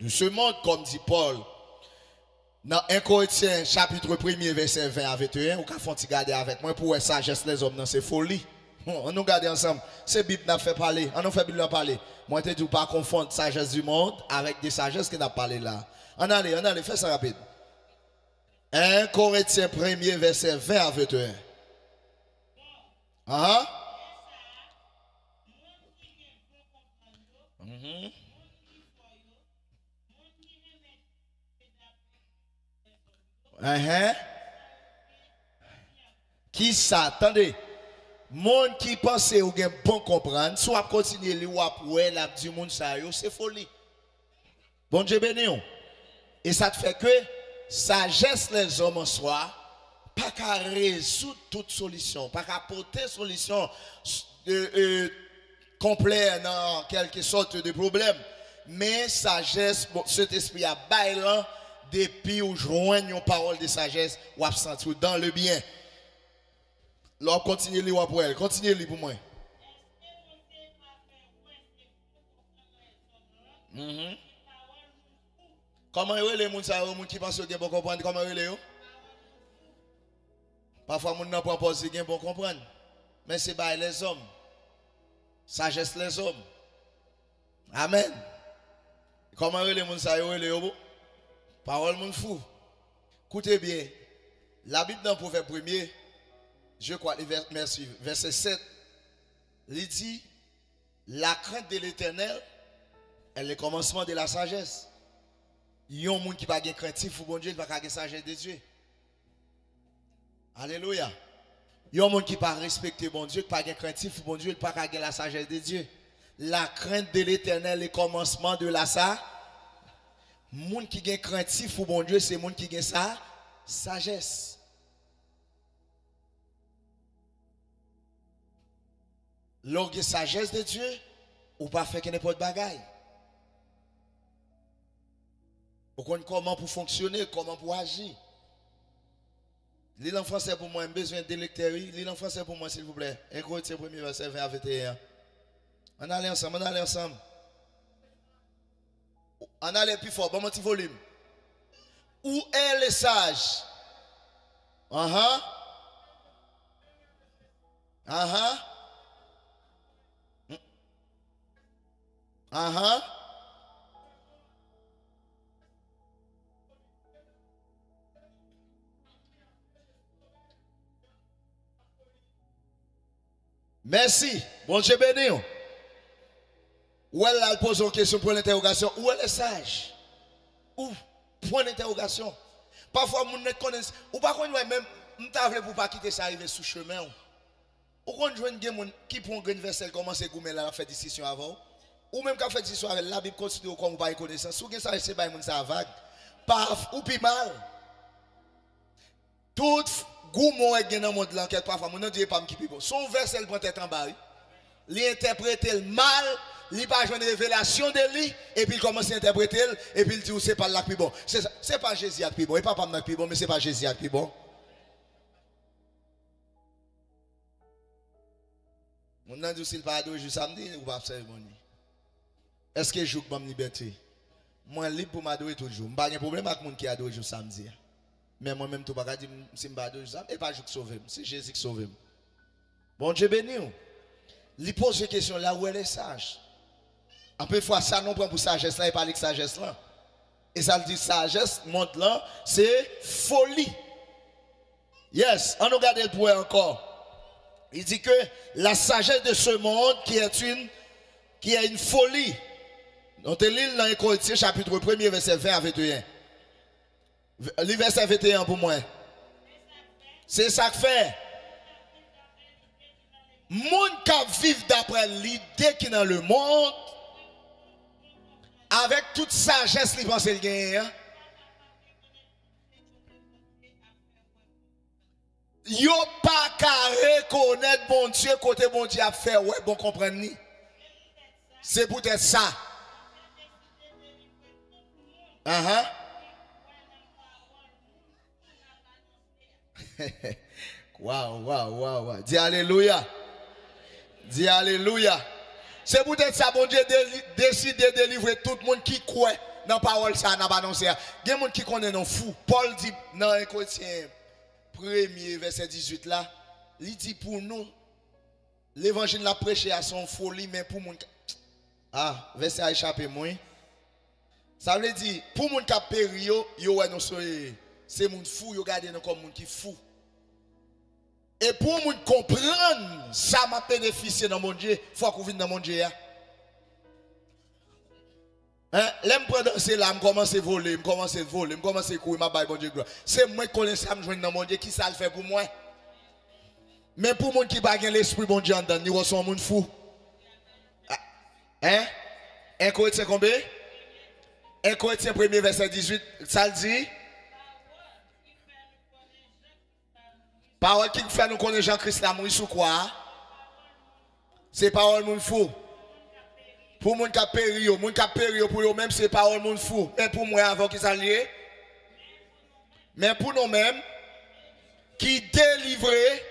de ce monde comme dit Paul dans 1 Corinthiens chapitre 1er verset 20 à 21 ou qu'a font regarder avec moi pour sagesse les hommes dans c'est folie. On nous garde ensemble. C'est Bible n'a fait parler. On nous fait Bible parler. Moi, je ne dis pas confondre sagesse du monde avec des sagesses qui n'a parlé là. On allez, fais ça rapide. 1 Corinthiens 1er verset 20 à 21. Uh-huh. Qui ça? Attendez. Monde qui pense ou gen bon comprendre, soit continuer li ou après la du monde ça yo, c'est folie. Bon Dieu béni. Et ça te fait que sagesse les hommes en soi pas qu'à résoudre toute solution, pas qu'à apporter solution complète dans quelque sorte de problème, mais sagesse bon, cet esprit a bailant depuis ou joigne une parole de sagesse ou absent dans le bien. L'on continue li pour elle, continue li pour moi. Comment les gens qui pensent que bon comprendre comment les parfois les gens n'ont pas pensé que bon comprendre. Mais c'est pas les hommes. Sagesse les hommes. Amen. Comment les gens parole moun fou. Écoutez bien. La Bible dans le proverbe premier, je crois, merci, verset 7, il dit, la crainte de l'Éternel est le commencement de la sagesse. Il y a un monde qui n'a pas craintif ou bon Dieu, qui n'a pas la sagesse de Dieu. Alléluia. Il y a un monde qui n'a pas respecté bon Dieu, qui n'a pas craintif ou bon Dieu, qui n'a pas la sagesse de Dieu. La crainte de l'Éternel est le commencement de la sagesse. Monde qui est craintif ou bon Dieu, c'est monde qui a sa sagesse. Lorsque sagesse de Dieu, ou pas faire que n'importe bagaille. Ou comment pour fonctionner, comment pour agir. L'île en français pour moi, j'ai besoin d'électeurs. L'île en français pour moi, s'il vous plaît. 1 Corinthiens 1er verset 20 à 21. On allait ensemble, on allait ensemble. On allait plus fort, bon petit volume. Où est le sage? Merci. Bon Dieu béni. Où elle pose une question pour l'interrogation. Où est le sage? Où? Point d'interrogation. Parfois, les gens ne connaissent. Ou par contre, même, je pour pas quitter ça arriver sous chemin. Ou quand je vois des gens qui prennent une verset commence à goumer là, faire discussion avant. Ou même quand fait discussion avec la Bible continue comme vous pas connaissance. Ou que ça c'est pas une ça vague. Paf ou puis mal. Tout goumon est dans le monde là parfois mon Dieu pas me qui bon. Son verset elle prend tête en bas. Il interprète le mal, il pas une révélation de lui et puis il commence à interpréter et puis il dit c'est pas là plus bon. C'est pas Jésus qui plus bon, et pas pas plus bon mais c'est pas Jésus qui plus bon. Mon nan dit s'il pas adorer jour samedi ou pas cérémonie. Est-ce que je joue comme liberté? Moi libre pour m'adorer toujours. Je n'ai pas de problème avec les gens qui adorent jour samedi. Mais moi-même, tout pas dire, si je ne suis pas Jésus qui sauve, c'est Jésus qui sauve. Bon Dieu béni. Il pose une question là où elle est sage. Un peu fois, ça non prend pour sagesse là et parler de sagesse là. Et ça le dit sagesse, montre là, c'est folie. Yes, on regarde le point encore. Il dit que la sagesse de ce monde qui est une folie. On te lit dans les Corinthiens chapitre 1er verset 20 à 21. Le verset 21 pour moi. C'est ça que fait. Monde qui vivent d'après l'idée qui est dans le monde, avec toute sagesse, il pense le gagne. Yo pas qu'à reconnaître bon Dieu côté bon Dieu a fait ouais bon comprendre ni. C'est peut-être ça. Wow. Dis alléluia. Dis alléluia. C'est peut-être ça, bon Dieu décide de délivrer tout le monde qui croit dans la parole, ça n'a pas annoncé. Il y a des gens qui connaissent non fou. Paul dit dans 1 Corinthiens 1er verset 18 là, il dit pour nous, l'évangile l'a prêché à son folie, mais pour moun. Ah, verset a échappé moi. Ça veut dire, pour moun qui a péri, c'est moun fou, yo gardé nous comme moun qui fou. Et pour moun comprendre, ça m'a bénéficié dans mon Dieu, il faut qu'on vienne dans mon Dieu. L'aime prendre danser là, je commence à voler, je commence à courir, je bon Dieu. C'est moi qui connais ça, je joins dans mon Dieu, qui ça le fait pour moi. Mais pour moun qui n'a pas l'esprit bon Dieu en dedans, il sont moun fou. 1 Corinthiens combien? 1 Corinthiens 1er verset 18, ça le dit. Parole qui fait nous connaître Jean-Christ là, mourir sous quoi? C'est parole moun fou. Pour moun qui a péri, pour eux même c'est parole moun fou. Mais pour moi avant qui s'allie. Mais pour nous mêmes qui délivrer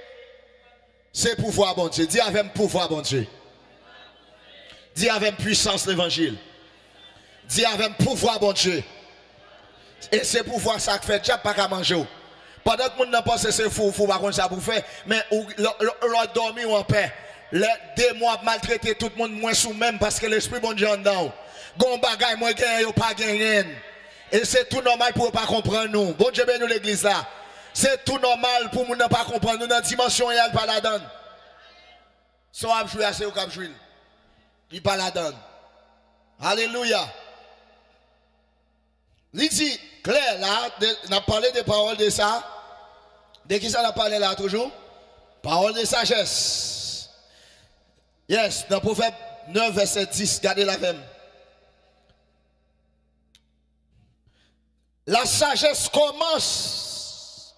c'est pouvoir bon Dieu. Dis avec pouvoir bon Dieu. Dis avec puissance l'évangile. Dis avec pouvoir bon Dieu. Et c'est pouvoir ça que fait déjà pas qu'à manger. Pendant que moun n'a pas c'est fou pas comme ça pour faire mais l'on dormi en paix. Les démons maltraiter tout le monde moins sous même parce que l'esprit bon Dieu en dedans. Gon bagay moins gagne ou pas gagner. Et c'est tout normal pour pas comprendre nous. Bon Dieu béni l'église là. C'est tout normal pour moun pas comprendre nous dans dimension elle pas la donne. So a jouer assez ou cap jouer. Il pas la donne. Alléluia. Il dit clair là, on a parlé des paroles de ça. De qui ça on a parlé là toujours? Parole de sagesse. Yes, dans Proverbe 9 verset 10, regardez la même. La sagesse commence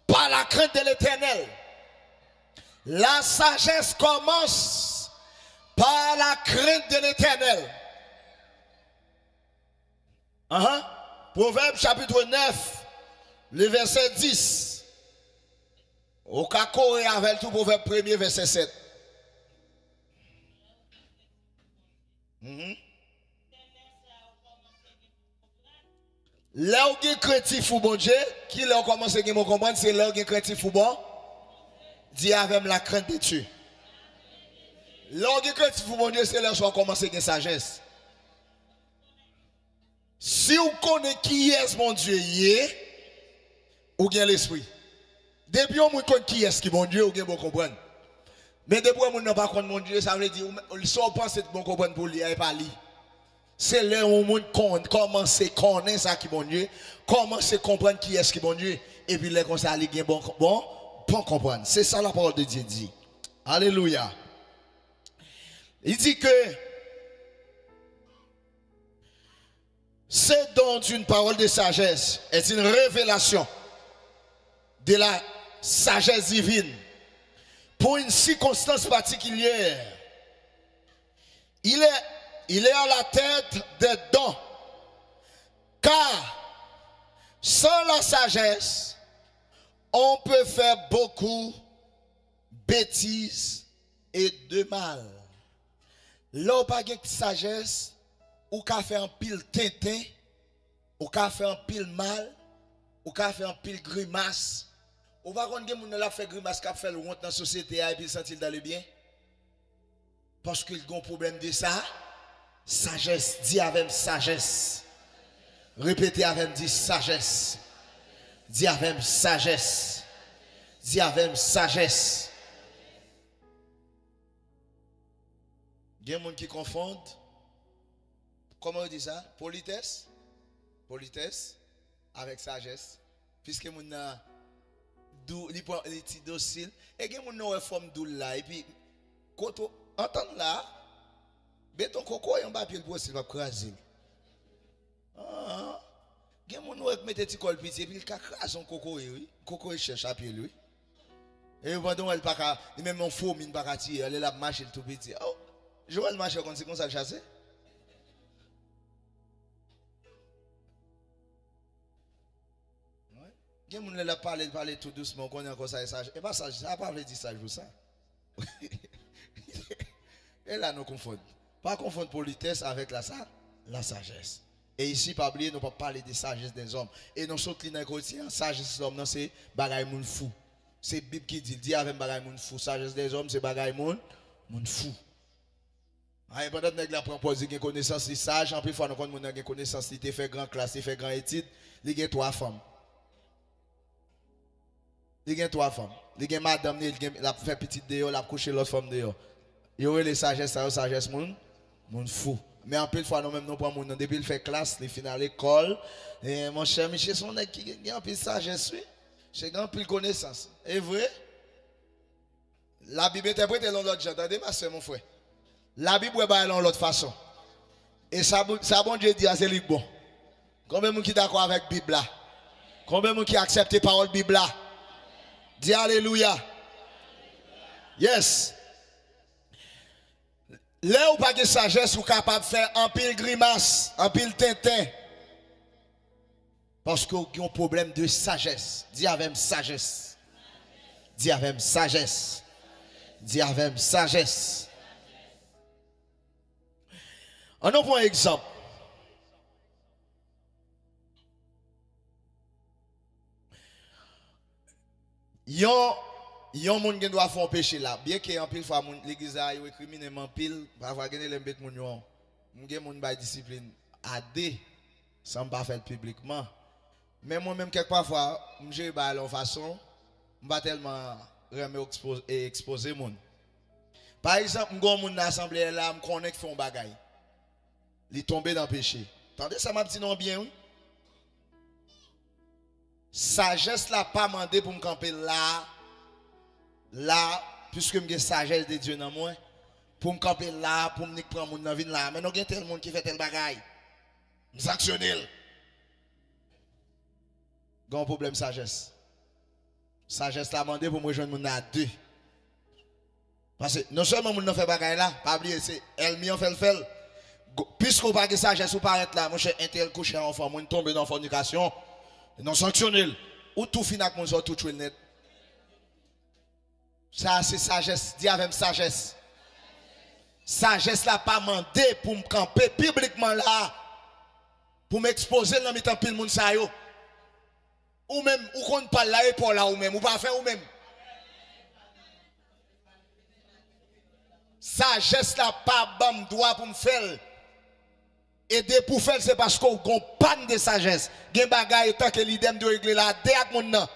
par la crainte de l'Éternel. La sagesse commence par la crainte de l'Éternel. Proverbe chapitre 9, le verset 10. Au cas où il avec tout Proverbe 1er verset 7. Là où il y a créatif ou bon Dieu, qui l'a commencé à comprendre, c'est là où il y a créatif ou bon. Dis avec la crainte de Dieu. Là où il y a créatif ou bon Dieu, c'est là où on commence à sagesse. Si vous connaissez qui est mon Dieu, ou bien l'esprit. Depuis on connaît qui est qui mon Dieu, ou bien bon comprendre. Mais depuis on n'a pas connaître mon Dieu, ça veut dire si on pense que bon comprendre pour lui, il pas lui. C'est là où on commence à connaître ça qui bon Dieu, commence à comprendre qui est qui bon Dieu, et puis là comme ça il bon comprendre. C'est ça la parole de Dieu dit. Alléluia. Il dit que c'est donc une parole de sagesse, est une révélation de la sagesse divine pour une circonstance particulière. Il est à la tête des dons, car sans la sagesse, on peut faire beaucoup de bêtises et de mal. Là, pas de sagesse, ou qu'a fait un pile tintin, ou qu'a fait un pile mal, ou ka fait un pile grimace. Ou va qu'on gen moun la fait grimace qu'a fait le honte dans la société et puis sentir dans le bien. Parce qu'il y a un problème de ça. Sagesse, dis avec sagesse. Répétez avec dit sagesse. Dis avec sagesse. Dis avec sagesse. Il y a des gens qui confondent. Comment on dit ça? Politesse. Politesse avec sagesse. Puisque mon a dou, li petit docile. Et il y a des gens qui forme doux là. Et puis, quand on entend là, béton coco et on va pied le il va craser. Ah. Il y a des gens qui mettent des petits cols petit et puis il crase son coco. Coco il cherche à pied lui. Et pendant elle pas même en faux mine pas tirer, elle est là marcher tout petit. Oh, Joël marche comme ça le chasser. Il y a des gens qui parlent tout doucement, qu'on est encore ça et ça. Et pas ça, ça pas dire ça, je ça. Et là, nous confondons. Pas confondre politesse avec la sagesse. Et ici, pas oublier, nous ne pouvons pas parler de sagesse des hommes. Et nous sommes dans le quotidien, sagesse des hommes, c'est bagaille moun fou. C'est la Bible qui dit avec bagaille moun fou. Sagesse des hommes, c'est bagaille moun fou. Et pendant que nous avons posé une connaissance, il sage, en plus, fois, nous avons une connaissance, il fait grand classe, il fait grand étude, il y a 3 femmes. Il y a 3 femmes. Il y a madame, il a fait petite dehors, il a couché l'autre femme dehors. Il y a les sagesses, ça sagesse moun fou. Mais en plus fois nous même nous prenons moun depuis il fait classe, il finit à l'école et mon cher Michel son nèg qui a un peu sagesse, j'ai grand plus connaissance. Est vrai? La Bible interprète dans l'autre genre, attendez ma soeur mon frère. La Bible est dans l'autre façon. Et ça bon Dieu dit c'est lui bon. Combien de gens qui d'accord avec la Bible là? Combien de gens qui acceptent la parole de la Bible là? Dis alléluia. Yes. Là où pas de sagesse, ou capable de faire un pile grimace, un pile tintin. Parce qu'il y a un problème de sagesse. Dis avec sagesse. Dis avec sagesse. Dis avec sagesse. On a un exemple. Yon moun gen doit faire un péché là. Bien que en pile fois l'église a yo criminel en pile, parfois gen les mbet moun yon. Gen moun bay discipline adé sans pas faire publiquement. Mais moi même quelque parfois, m'jè ba l'en façon, m'pa tellement remet exposer moun. Par exemple, m'gon moun dans assemblée là, m'konne ki font bagay. Li tomber dans péché. Attendez ça m'a dit non bien oui. Sagesse là pas mandé pour me camper là, puisque j'ai sagesse de Dieu dans moi, pour me camper là, pour me prendre mon vie là. Mais nous avons tel monde qui fait tel bagaille. Je sanctionne. J'ai un problème de sagesse. Sagesse là mandé pour me rejoindre mon à 2. Parce que non seulement mon fait bagaille là, pas oublier c'est elle mi en fait le fait. Puisqu'on pas de sagesse ou paraître là, mon cher intel couché en enfant, mon tomber dans fornication, non sanctionner. Ou tout fin avec mon tout tuer net. Ça, c'est sagesse. Dis avec sagesse. Sagesse là pas mandé pour me camper publiquement là. Pour m'exposer dans mi-temps pile moun sa yo. Ou même, ou qu'on parle là et pour là ou même. Ou pas faire ou même. Sagesse là pas bam droit pour me faire. Aider pour faire c'est parce qu'on a panne de sagesse. Gen bagay tant que l'idem de régler là. Dé ak moun nan.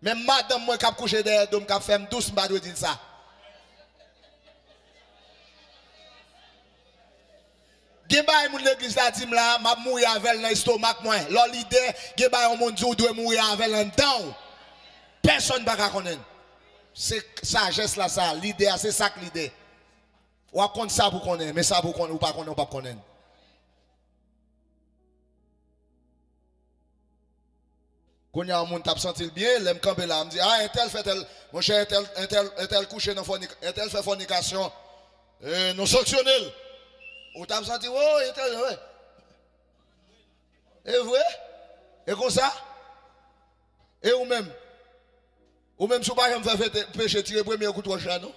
Même madame moi qui a couché derrière dom qui a fait douce m'pa doit dire ça. Gen bay moun l'église la dim là, m'a mourir avec dans estomac moi. L'on l'idée, gen bay on moun di ou doit mourir avec en dedans. Personne pas connaître. C'est sagesse là ça, l'idée c'est ça que l'idée. Ou a connaître ça pour connaître, mais ça pour connaître ou pas connaître ou pas connaître. Quand il y a un monde qui senti bien, l'aime camper là, me dit ah un tel fait tel, mon cher un tel couché dans fornication, un tel fait fornication. Non sanctionnel. Ou t'as senti oh un tel ouais. Et vrai? Et comme ça? Et ou même si vous ne pouvez pas péché tirer premier coup de chat non?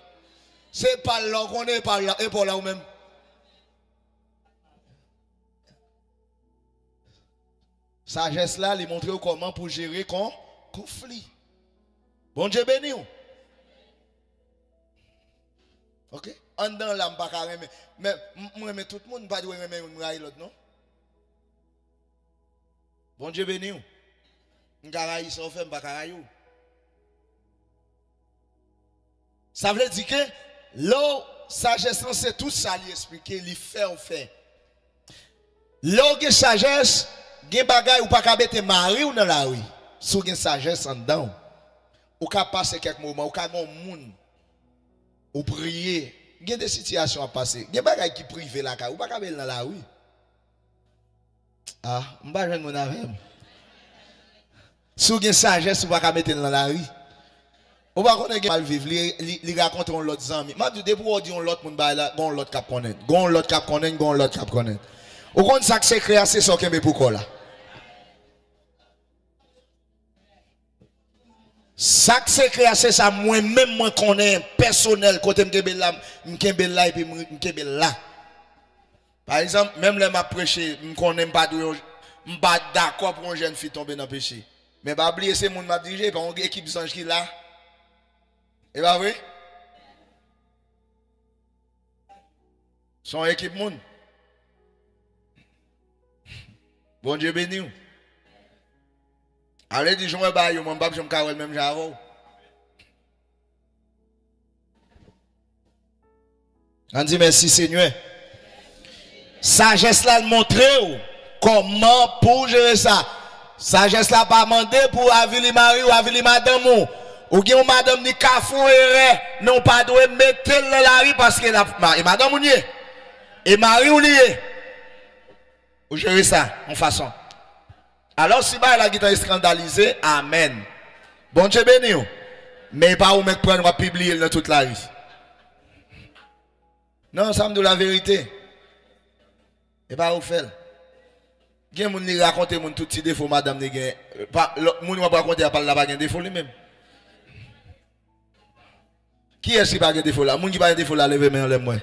C'est pas là qu'on est par là et pour là ou même. Sagesse là, il montre comment pour gérer conflit. Bon Dieu béni. OK? En dedans là, pas mais moi tout le monde pas doit aimer l'autre non? Bon Dieu béni. M'garaï ça fait pas carayou. Ça veut dire que l'eau sagesse c'est tout ça lui expliquer, lui faire ou fait. L'eau que sagesse, gen bagay ou pas ka bete mari ou dans la rue. Sou gen sagesse en dedans. Ou ka passer quelques moments, ou ka gon moun ou prier. Gen des situations à passer. Gen bagay qui privé la ka ou pas ka bel dans la rue. Ah, m'pa joindre mon avec. Sou gen sagesse ou pas ka mettre dans la rue. Ou pas connait mal vivre, li raconte on l'autre ami. M'a dit pour dire on l'autre moun ba là, gon l'autre cap connaître. Gon l'autre cap connaître, gon l'autre cap connaître. Ou kon ça que c'est créé c'est ça kembe pourquoi là. Ça que c'est créé c'est ça moi même moi connais personnel côté m'kembe là et puis m'kembe là. Par exemple, même les m'a prêché, m'connais pas d'accord pour une jeune fille tomber dans le péché. Mais pas oublier c'est moun m'a dirigé par une équipe d'ange qui là. Et pas vrai? Son équipe moun. Bon Dieu béni. Allez dis je me baille, mon bab je me carole même j'avoue. On dit merci Seigneur. Sagesse là montrer comment pour gérer ça. Sagesse là pas demander pour avili mari ou avili madame ou gen madame ni kafou erreur non pas doit mettre dans la rue parce que la madame ou nié et mari ou lié. Ou gérer ça en façon. Alors si bah la guitare scandalisé, amen. Bon Dieu béni. Mais pas ou mec prendre publier dans toute la rue. Non, ça me dit la vérité. Et pas ou fait. Gen moun li raconter moun tout petit défaut madame ni gen pas moun va raconter a pas la pas gen défaut lui même. Qui est-ce qui pas gen défaut là? Moun qui pas gen défaut là lever main en l'air moi.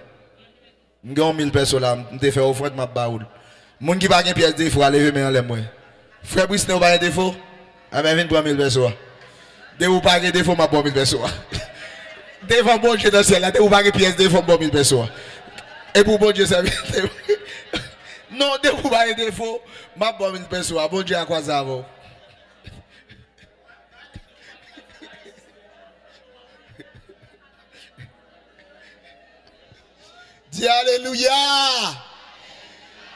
M'gon 1000 personnes là, m'te fait offrande m'a baoul. Moun qui pas gen pièce défaut à lever main en l'air moi. Frère Brice n'a pas gen défaut. Ah ben vinn pour 1000 personnes. De ou pas gen défaut m'a bon 1000 personnes. Devant bon Dieu dans ciel là, de ou pas gen pièce défaut bon 1000 personnes. Et pour bon Dieu ça non, de vous pas de défaut, ma bonne personne, bon Dieu à quoi ça va? Dis alléluia.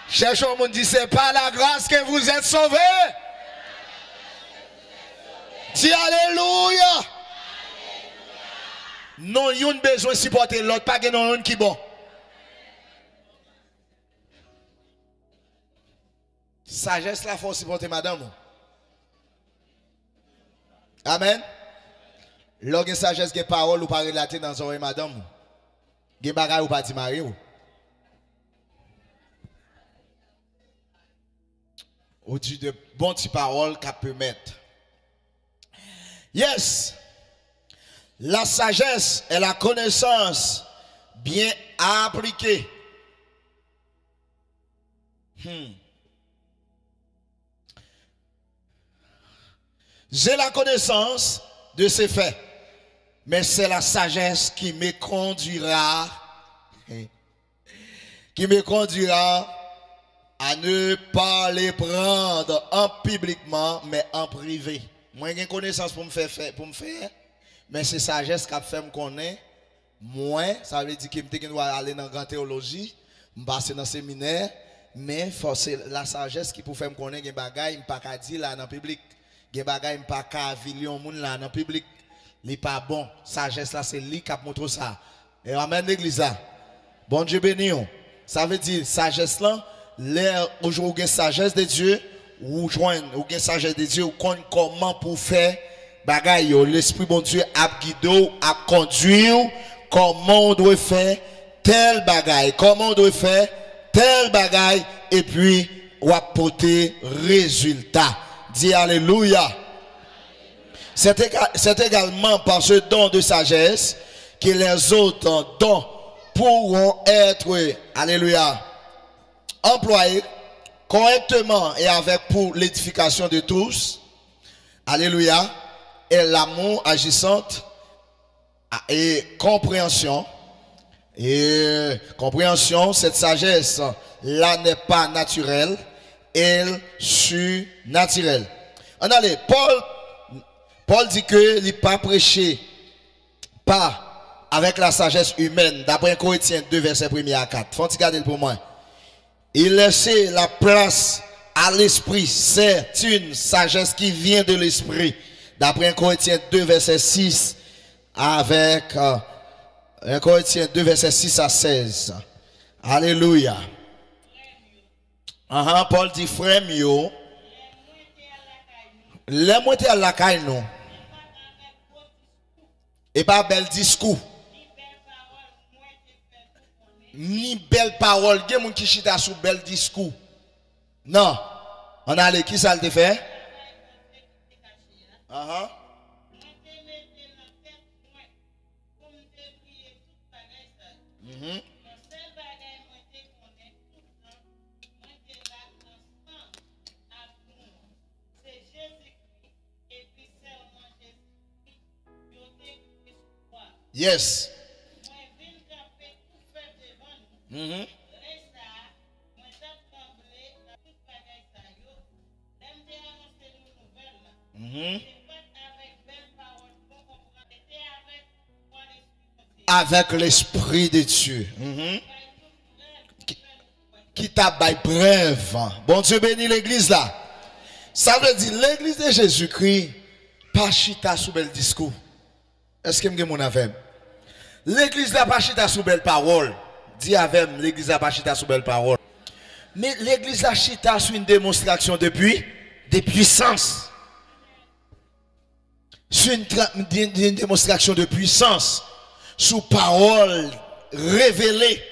Cherchons mon dit c'est pas la grâce que vous êtes sauvés. Dis alléluia. Non, il y a besoin de supporter l'autre, pas que non qui bon. Sagesse la faut supporter madame. Amen. Lorsque sagesse que parole ou pas relater dans oreille madame. Gen bagay ou pas di mari ou. Ou dit de bon ti parole qu'a peut mettre. Yes. La sagesse est la connaissance bien appliquée. J'ai la connaissance de ces faits, mais c'est la sagesse qui me conduira à ne pas les prendre en publiquement, mais en privé. Moi, j'ai une connaissance pour me faire, mais c'est sagesse qui a fait me connaître. Moi, ça veut dire que je dois aller dans la grande théologie, je passer dans le séminaire, mais c'est la sagesse qui peut faire me connaître des bagages, je ne peux pas dire là dans le public. Gen bagay m'pa ka avilion moun là dans public li pas bon sagesse là c'est lui qui montre ça et amen l'église là bon Dieu béni ça veut dire sagesse là l'air aujourd'hui sagesse de Dieu ou joindre ou gen sagesse de Dieu ou connaît comment pour faire bagay yo l'esprit bon Dieu a guider a conduire comment on doit faire tel bagay comment on doit faire tel bagay et puis ou apporter résultat. Dis alléluia. C'est également par ce don de sagesse que les autres dons pourront être, alléluia, employés correctement et avec pour l'édification de tous. Alléluia. Et l'amour agissante et compréhension. Et compréhension, cette sagesse là n'est pas naturelle, elle surnaturelle. On allez, Paul dit que il n'est pas prêché pas avec la sagesse humaine, d'après Corinthiens 2, verset 1 à 4. Faut regarder pour moi. Il laissait la place à l'esprit. C'est une sagesse qui vient de l'esprit. D'après Corinthiens 2, verset 6 avec 1 Corinthiens 2, verset 6 à 16. Alléluia. Paul dit, frère mio, les moitiés à la caille nous. Et pas bel discours. Ni belle parole. Il y a des gens qui chita sous bel discours. Non. On a les qui ça le fait? Yes. Avec l'esprit de Dieu. Qui t'a bail brève. Bon Dieu bénit l'église là. Ça veut dire l'église de Jésus-Christ, pas chita sous bel discours. Est-ce que mon avec? L'église là pas chita sous belle parole. Dis avec l'église là pas chita sous belle parole. Mais l'église là chita sous une démonstration de puissance. Sur une démonstration de puissance. Sous parole révélée.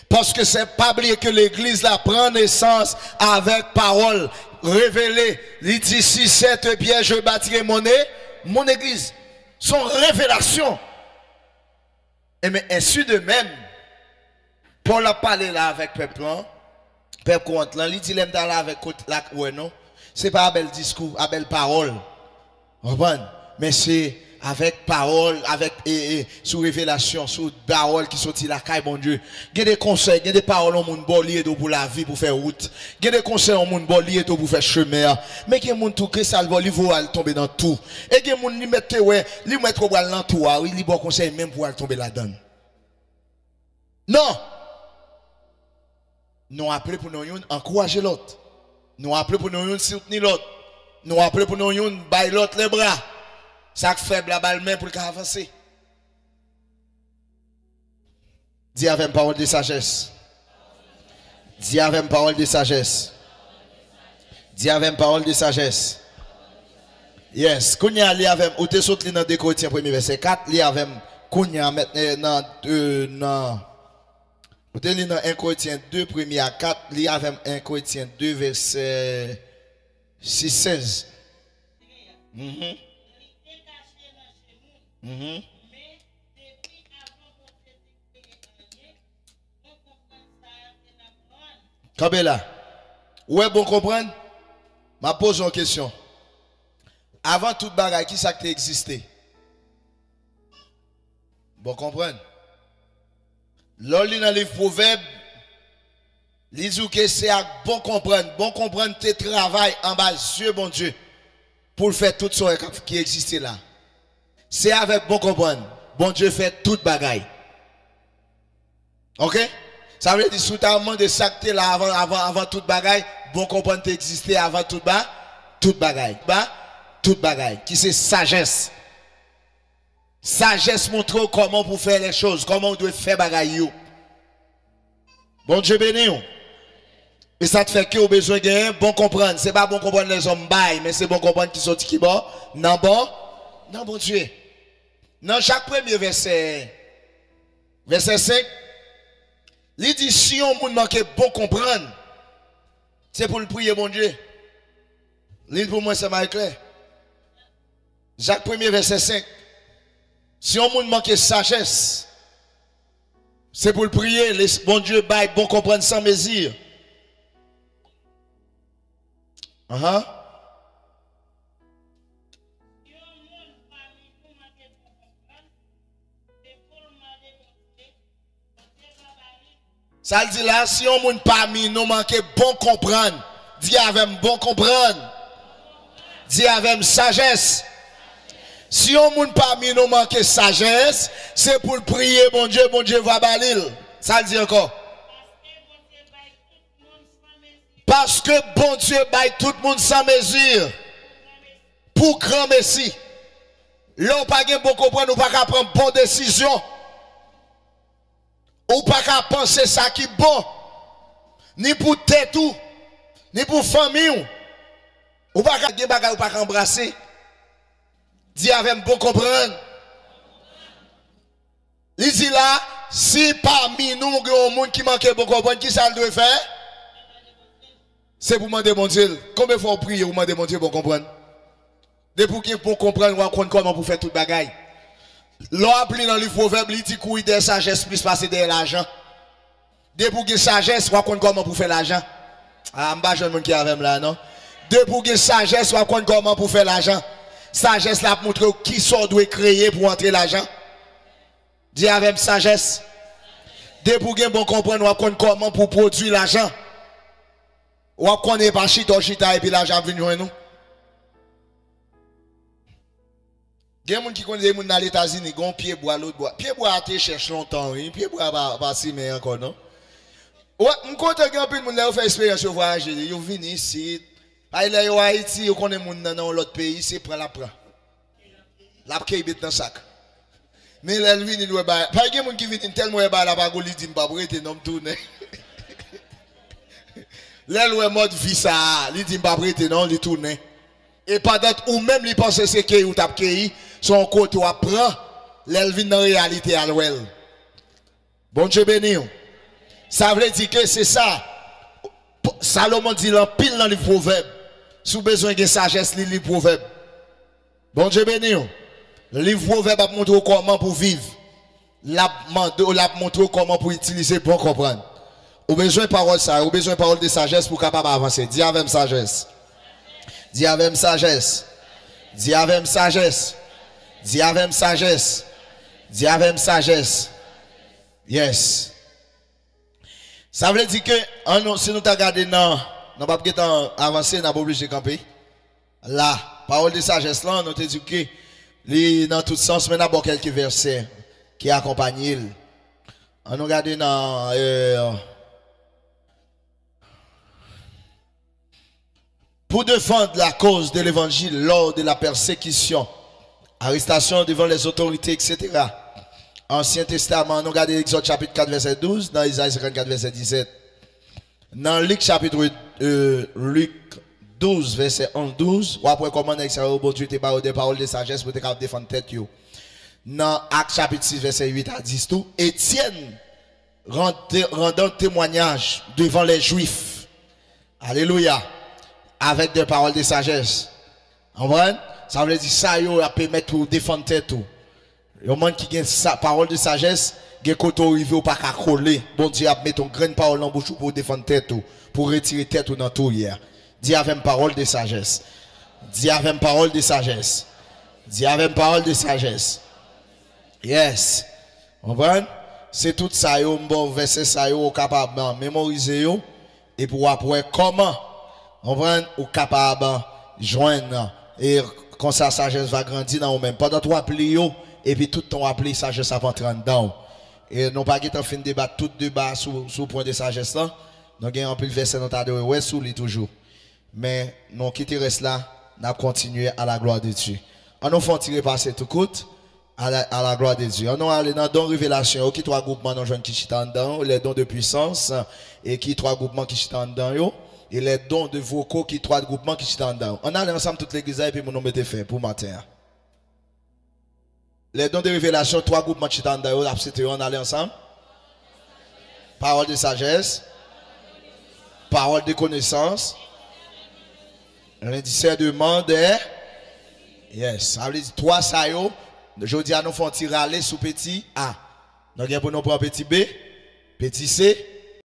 Parce que c'est pas oublier que l'église là prend naissance avec parole révélée. Il dit si cette pierre je bâtirai mon église. Son révélation. Et mais ainsi de même, Paul a parlé là avec peuple, peuple contre là, il dit l'aime là avec la ouais non, c'est pas un bel discours, un belle parole. Mais c'est avec parole, avec sous révélation, sous parole qui sortit la caille mon Dieu. Il y a des conseils, il y a des paroles au monde bon lié pour la vie, pour faire route. Il y a des conseils au monde bon lié pour faire chemin. Mais il y a des gens tout que ça va tomber dans tout. Et il y a des gens qui mettent ouais, li mettre dans tout, oui, li bon conseil même pour tomber là-dedans. Non. Nous appelons pour nous encourager l'autre. Nous appelons pour nous soutenir l'autre. Nous appelons pour nous bailler l'autre les bras. Ça faible la balle main pour le avancer. Dis avec une parole de sagesse. Dis avec une parole de sagesse. Dis avec une parole de sagesse. Yes. Kounya li avec ou te saute li dans 2 Corinthiens 1 verset 4, li avec kounya maintenant dans ou te li dans 1 Corinthiens 2 1 à 4, li avec 1 Corinthiens 2 verset 6 16. Kabela, ouais bon comprendre? Ma pose une question. Avant toute bagaille, qui ça qui existé? Bon comprendre? Lors dans le livre Proverbes, il dit que c'est à bon comprendre tes travail en bas Dieu bon Dieu pour faire tout ce qui existe là. C'est avec bon comprendre. Bon Dieu fait toute bagaille. OK? Ça veut dire sous ta main de sacté là avant toute bagaille, bon comprendre exister avant toute bagaille. Toute bagaille qui c'est sagesse. Sagesse montre comment pour faire les choses, comment on doit faire bagaille yo. Bon Dieu béni. Et ça te fait que au besoin de bon comprendre, c'est pas bon comprendre les hommes bail, mais c'est bon comprendre qui sont qui bon. Non bon Dieu. Dans chaque premier verset 5, il dit si on monde manque bon comprendre, c'est pour le prier mon Dieu. L'île pour moi c'est mal clair. Jacques 1er verset 5. Si on monde manque sagesse, c'est pour le prier, bon Dieu bail bon comprendre sans mesure. Uh-huh. Ça dit là, si on moun parmi nous manque bon comprendre, dis avec bon comprendre, dis avec sagesse. Si on moun parmi nous manque sagesse, c'est pour le prier, bon Dieu va balil. Ça le dit encore. Parce que bon Dieu baille tout le monde sans mesure. Pour grand Messie. Là, on pas bon comprendre, on pas prendre bonne décision. Ou pas qu'à penser ça qui est bon. Ni pour tête ou, ni pour famille. Ou pas qu'à bagay ou pas qu'à embrasser. Dis avec bon comprendre. Il dit là, si parmi nous, il y a un monde qui manque bon comprendre, qui ça doit faire? C'est pour demander mon Dieu. Combien de fois on prie pour demander mon Dieu pour comprendre? Depuis pour comprendre, on va comment pour faire toute bagaille. L'on appelé dans le proverbe, il dit qu'il y a sagesse plus passer derrière l'argent. Depuis qu'il y a sagesse, on va comment pour faire l'argent. Ah, je ne sais pas qui avec là, non? Depuis qu'il y a sagesse, on va comment pour faire l'argent. Sagesse là pour montrer qui sort doit créer pour entrer l'argent. Dis avec sagesse. Depuis qu'il y a bon comprendre, on va comment pour produire l'argent. On va connaître pas chita et puis l'argent vient joindre nous. Il y a des gens qui connaissent les gens dans les États-Unis, ils ont pied bois, l'autre bois. Pied bois, tu cherches longtemps, pied bois, pas si, mais encore, non? Ouais, je compte que un peu de gens qui fait expérience de voyager, ils viennent ici. Ils sont en Haïti, ils connaissent les gens dans l'autre pays, c'est prend la prend. La prend dans le sac. Mais là, ils viennent, pas de gens qui viennent tellement, la bague, ils disent, pas pour être non tourner. Là, ils mode vie ça, ils disent, pas pour être non, ils tournent. Et pendant ou même ils pensent que c'est qui ou tap qui son côté ou apprend l'elvin dans réalité à l'ouel. Bon Dieu béni. Ça veut dire que c'est ça. Salomon dit en pile dans les proverbes. Sous besoin de sagesse li proverbe. Bon Dieu béni. Le livre proverbe a montré comment pour vivre. L'a montré comment pour utiliser pour comprendre. Ou besoin de parole ça, ou besoin de parole de sagesse pour capable avancer. Dis avec sagesse. Dis avec sagesse. Dis avec sagesse. Dis avec sagesse. Dis avec sagesse. Yes. Ça veut dire que si nous regardons dans nous pas avancer, nous pas obligé de camper. Là, parole de sagesse là, nous te dit que dans tout sens, mais d'abord quelques versets qui accompagnent. On nous regarde dans pour défendre la cause de l'évangile lors de la persécution, arrestation devant les autorités, etc. Ancien Testament, nous regardons Exode chapitre 4, verset 12, dans Isaïe 54, verset 17. Dans Luc chapitre 12, verset 11-12, ou après comment bon Dieu te parle des paroles de sagesse pour te défendre tête. Dans Actes chapitre 6, verset 8 à 10, tout, Étienne rendant témoignage devant les Juifs. Alléluia. Avec des paroles de sagesse. Vous comprenez? Ça veut dire ça, il a permettre pour défendre tête. Le monde qui a sa parole de sagesse, il a arrivé ou pas qu'à coller. Bon Dieu a mis ton graine parole dans la bouche pour défendre tête, pour retirer tête dans tout hier. Dis avec une parole de sagesse. Dis avec une parole de sagesse. Dis avec une parole de sagesse. Yes. Vous comprenez? C'est tout ça, bon verset ça, capable de mémoriser et pour après comment on va ou capable joindre et quand sa sagesse va grandir dans vous-même. Pendant trois applis et puis tout ton appli sagesse va entrer dedans. Et non pas qu'être en fin de débat tout débat sous point de sagesse là. Donc il y a un peu le verset dans ta ouais sous lui toujours. Mais non qui reste là, n'a continuer à la gloire de Dieu. On nous fait tirer passer tout coûte à la gloire de Dieu. On nous aller dans don révélation qui trois groupements dans jeunes qui chitent dedans, les dons de puissance et qui trois groupements qui chitent dedans yo. Et les dons de vocaux qui trois groupements qui sont dedans. On a ensemble toute l'église et puis mon nom était fait pour matin. Les dons de révélation, trois groupements qui sont dedans, on allait ensemble. Parole de sagesse, parole de connaissance, l'indiscernement de yes. Ça veut dire trois ça yo. Je dis à nous font tirer aller sous petit A. Donc pour nous prendre petit B, petit C